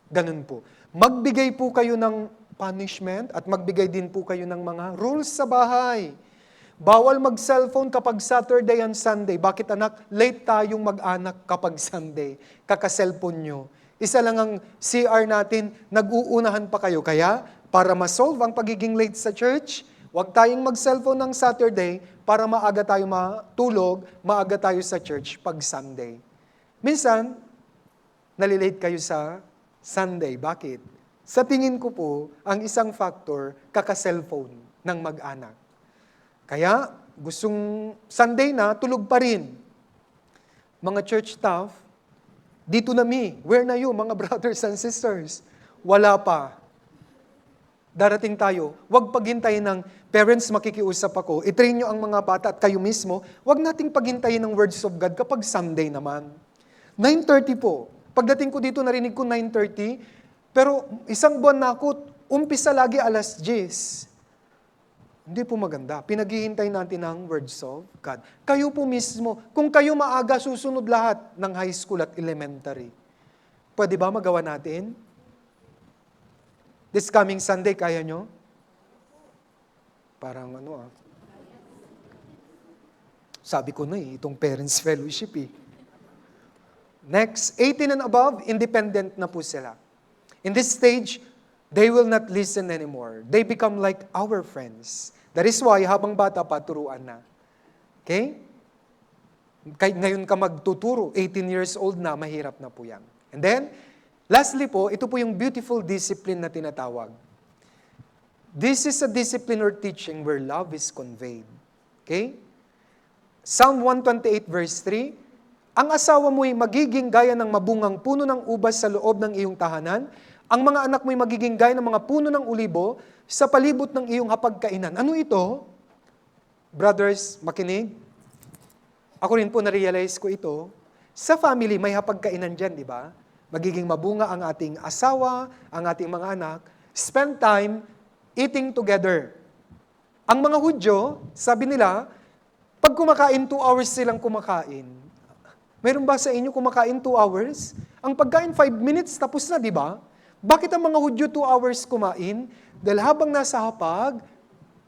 [SPEAKER 1] Ganun po. Magbigay po kayo ng punishment at magbigay din po kayo ng mga rules sa bahay. Bawal mag-cellphone kapag Saturday and Sunday. Bakit anak? Late tayong mag-anak kapag Sunday. Kaka-cellphone nyo. Isa lang ang CR natin, nag-uunahan pa kayo. Kaya, para ma-solve ang pagiging late sa church, huwag tayong mag-cellphone ng Saturday para maaga tayo matulog, maaga tayo sa church pag Sunday. Minsan, nalilate kayo sa Sunday. Bakit? Sa tingin ko po, ang isang factor, kaka-cellphone ng mag-anak. Kaya, gustong Sunday na, tulog pa rin. Mga church staff, dito na where na you, mga brothers and sisters? Wala pa. Darating tayo, huwag paghintayin ng parents, makikiusap ako, itrain nyo ang mga bata at kayo mismo, huwag nating paghintayin ng words of God kapag Sunday naman. 9:30 po. Pagdating ko dito, narinig ko 9:30, pero isang buwan na ako, umpisa lagi 10:00. Hindi po maganda. Pinaghihintay natin ang words of God. Kayo po mismo, kung kayo maaga, susunod lahat ng high school at elementary. Pwede ba magawa natin? This coming Sunday, kaya nyo? Parang Sabi ko na itong parents fellowship Next, 18 and above, independent na po sila. In this stage, they will not listen anymore. They become like our friends. That is why, habang bata pa, turuan na. Okay? Kahit ngayon ka magtuturo, 18 years old na, mahirap na po yan. And then, lastly po, ito po yung beautiful discipline na tinatawag. This is a discipline or teaching where love is conveyed. Okay? Psalm 128 verse 3, ang asawa mo'y magiging gaya ng mabungang puno ng ubas sa loob ng iyong tahanan. Ang mga anak mo'y magiging gaya ng mga puno ng ulibo sa palibot ng iyong hapagkainan. Ano ito? Brothers, makinig. Ako rin po na-realize ko ito. Sa family, may hapagkainan dyan, di ba? Magiging mabunga ang ating asawa, ang ating mga anak. Spend time eating together. Ang mga Hudyo, sabi nila, Pag kumakain, 2 hours silang kumakain. Meron ba sa inyo kumakain 2 hours? Ang pagkain 5 minutes, tapos na, di ba? Bakit ang mga Hudyo 2 hours kumain? Dahil habang nasa hapag,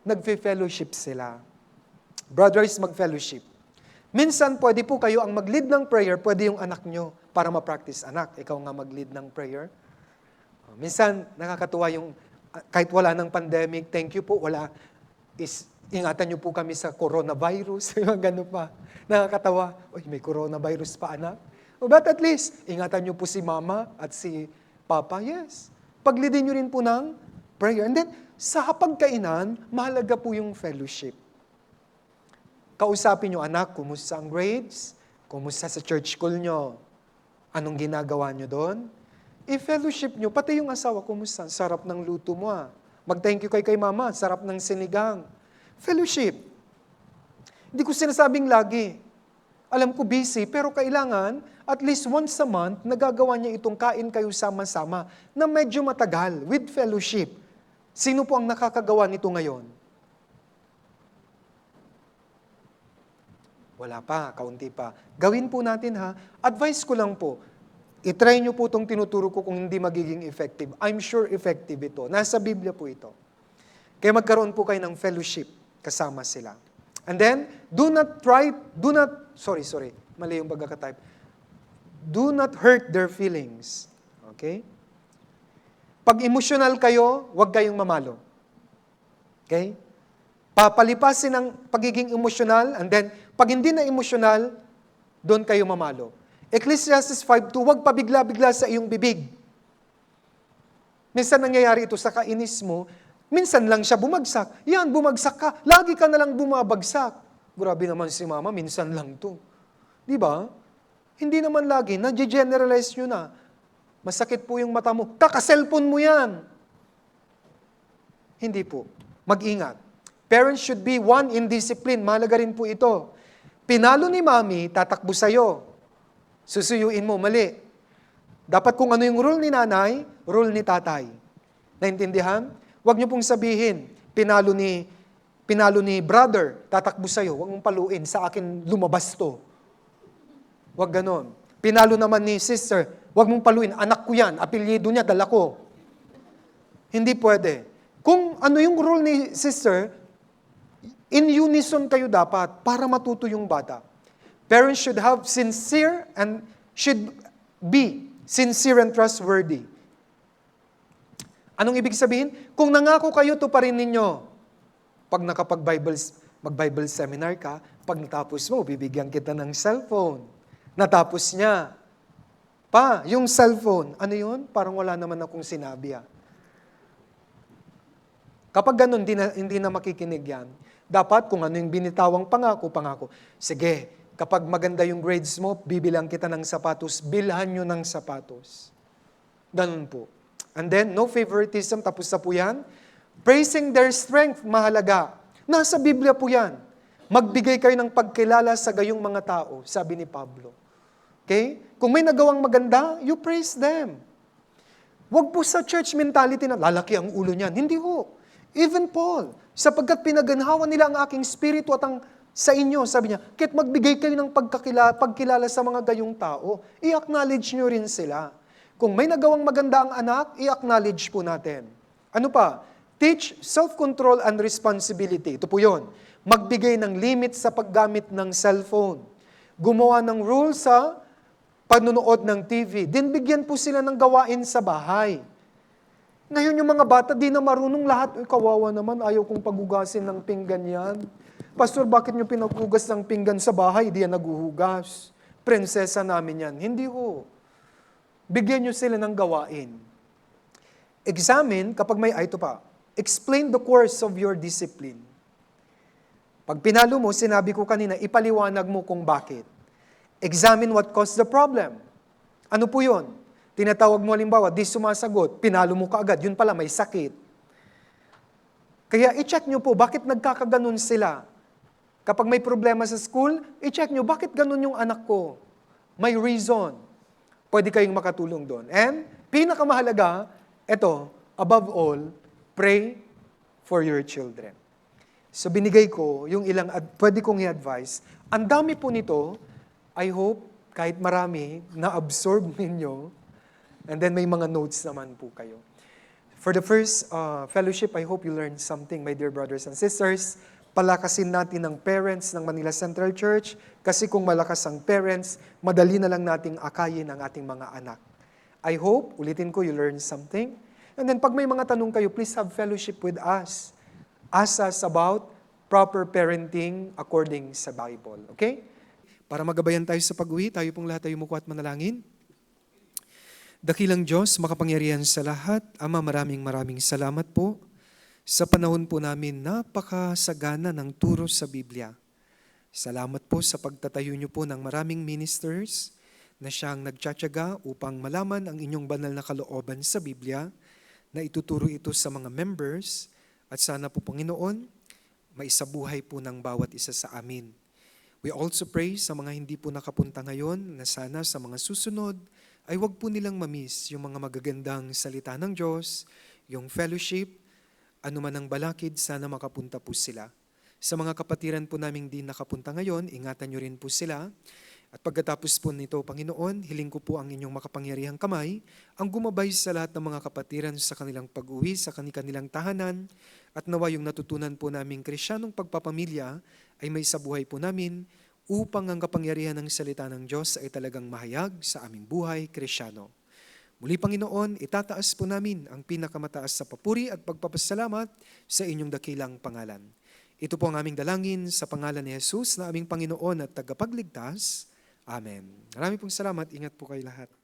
[SPEAKER 1] nagfe-fellowship sila. Brothers, mag-fellowship. Minsan, pwede po kayo ang mag-lead ng prayer, pwede yung anak nyo para ma-practice. Anak, ikaw nga mag-lead ng prayer. Minsan, nakakatuwa yung, kahit wala ng pandemic, thank you po, ingatan nyo po kami sa coronavirus, gano'n pa. Nakakatawa, may coronavirus pa anak. But at least, ingatan nyo po si mama at si papa, yes. Paglidin nyo rin po ng prayer. And then, sa hapagkainan, mahalaga po yung fellowship. Kausapin nyo, anak, kumusta ang grades? Kumusta sa church school nyo? Anong ginagawa nyo doon? I-fellowship nyo, pati yung asawa, kumusta? Sarap ng luto mo Mag-thank you kay mama, sarap ng sinigang. Fellowship. Hindi ko sinasabing lagi. Alam ko busy, pero kailangan, at least once a month, nagagawa niya itong kain kayo sama-sama na medyo matagal, with fellowship. Sino po ang nakakagawa nito ngayon? Wala pa, kaunti pa. Gawin po natin Advice ko lang po, itry nyo po itong tinuturo ko kung hindi magiging effective. I'm sure effective ito. Nasa Biblia po ito. Kaya magkaroon po kayo ng fellowship kasama sila. And then, mali yung pagkakatype. Do not hurt their feelings. Okay? Pag emotional kayo, huwag kayong mamalo. Okay? Papalipasin ang pagiging emotional, and then, pag hindi na emotional, doon kayo mamalo. Ecclesiastes 5:2, huwag pabigla-bigla sa iyong bibig. Minsan nangyayari ito sa kainis mo, minsan lang siya bumagsak. Yan, bumagsak ka. Lagi ka na lang bumabagsak. Grabe naman si mama, minsan lang to. Di ba? Hindi naman lagi. Na-generalize nyo na. Masakit po yung mata mo. Kaka-cellphone mo yan. Hindi po. Mag-ingat. Parents should be one in discipline. Mahalaga rin po ito. Pinalo ni mami, tatakbo sa'yo. Susuyuin mo, mali. Dapat kung ano yung rule ni nanay, rule ni tatay. Naintindihan? Huwag niyo pong sabihin, pinalo ni brother, tatakbo sa'yo, huwag mong paluin, sa akin lumabas to. Huwag ganon. Pinalo naman ni sister, huwag mong paluin, anak ko yan, apelyido niya, dala ko. Hindi pwede. Kung ano yung rule ni sister, in unison kayo dapat para matuto yung bata. Parents should be sincere and trustworthy. Anong ibig sabihin? Kung nangako kayo, tuparin ninyo. Pag mag-Bible seminar ka, pag natapos mo, bibigyan kita ng cellphone. Natapos niya. Yung cellphone, ano yun? Parang wala naman akong sinabi Kapag ganun, hindi na makikinig yan. Dapat kung ano yung binitawang pangako. Sige, kapag maganda yung grades mo, bibilang kita ng sapatos, bilhan nyo ng sapatos. Ganun po. And then, no favoritism, tapos na po yan. Praising their strength, mahalaga. Nasa Biblia po yan. Magbigay kayo ng pagkilala sa gayong mga tao, sabi ni Pablo. Okay? Kung may nagawang maganda, you praise them. Huwag po sa church mentality na lalaki ang ulo niyan. Hindi ho. Even Paul, sapagkat pinaganhawan nila ang aking spirito at ang sa inyo, sabi niya, kahit magbigay kayo ng pagkilala sa mga gayong tao, i-acknowledge nyo rin sila. Kung may nagawang maganda ang anak, i-acknowledge po natin. Ano pa? Teach self-control and responsibility. Ito po yun. Magbigay ng limit sa paggamit ng cellphone. Gumawa ng rules sa panunood ng TV. Din bigyan po sila ng gawain sa bahay. Ngayon yung mga bata, di na marunong lahat. Kawawa naman, ayaw kong paghugasin ng pinggan yan. Pastor, bakit nyo pinaghugas ng pinggan sa bahay? Di yan naghuhugas. Prinsesa namin yan. Hindi ho. Bigyan nyo sila ng gawain. Examine, kapag ito pa, explain the course of your discipline. Pag pinalo mo, sinabi ko kanina, ipaliwanag mo kung bakit. Examine what caused the problem. Ano po yun? Tinatawag mo halimbawa, di sumasagot, pinalo mo kaagad, yun pala may sakit. Kaya i-check nyo po, bakit nagkakaganon sila? Kapag may problema sa school, i-check nyo, bakit ganun yung anak ko? May reason. Pwede kayong makatulong doon. And, pinakamahalaga, above all, pray for your children. So binigay ko yung ilang pwede kong i-advise. Ang dami po nito, I hope kahit marami, na-absorb ninyo. And then may mga notes naman po kayo. For the first fellowship, I hope you learned something, my dear brothers and sisters. Palakasin natin ang parents ng Manila Central Church kasi kung malakas ang parents, madali na lang nating akayin ang ating mga anak. I hope, ulitin ko, you learned something. And then pag may mga tanong kayo, please have fellowship with us. Ask us about proper parenting according sa Bible. Okay? Para magabayan tayo sa pag-uwi, tayo pong lahat tayo muko at manalangin. Dakilang Diyos, makapangyarihan sa lahat, Ama, maraming salamat po sa panahon po namin napakasagana ng turo sa Biblia. Salamat po sa pagtatayo niyo po ng maraming ministers na siyang nagtsatsaga upang malaman ang inyong banal na kalooban sa Biblia, na ituturo ito sa mga members, at sana po, Panginoon, maisabuhay po ng bawat isa sa amin. We also pray sa mga hindi po nakapunta ngayon na sana sa mga susunod ay wag po nilang mamiss yung mga magagandang salita ng Diyos, yung fellowship, anuman ang balakid, sana makapunta po sila. Sa mga kapatiran po naming di nakapunta ngayon, ingatan nyo rin po sila. At pagkatapos po nito, Panginoon, hiling ko po ang inyong makapangyarihang kamay, ang gumabay sa lahat ng mga kapatiran sa kanilang pag-uwi, sa kanilang tahanan, at nawa yung natutunan po naming Krisyanong pagpapamilya ay may sabuhay po namin upang ang kapangyarihan ng salita ng Diyos ay talagang mahayag sa aming buhay Krisyano. Muli, Panginoon, itataas po namin ang pinakamataas sa papuri at pagpapasalamat sa inyong dakilang pangalan. Ito po ang aming dalangin sa pangalan ni Jesus na aming Panginoon at tagapagligtas. Amen. Maraming pong salamat. Ingat po kayo lahat.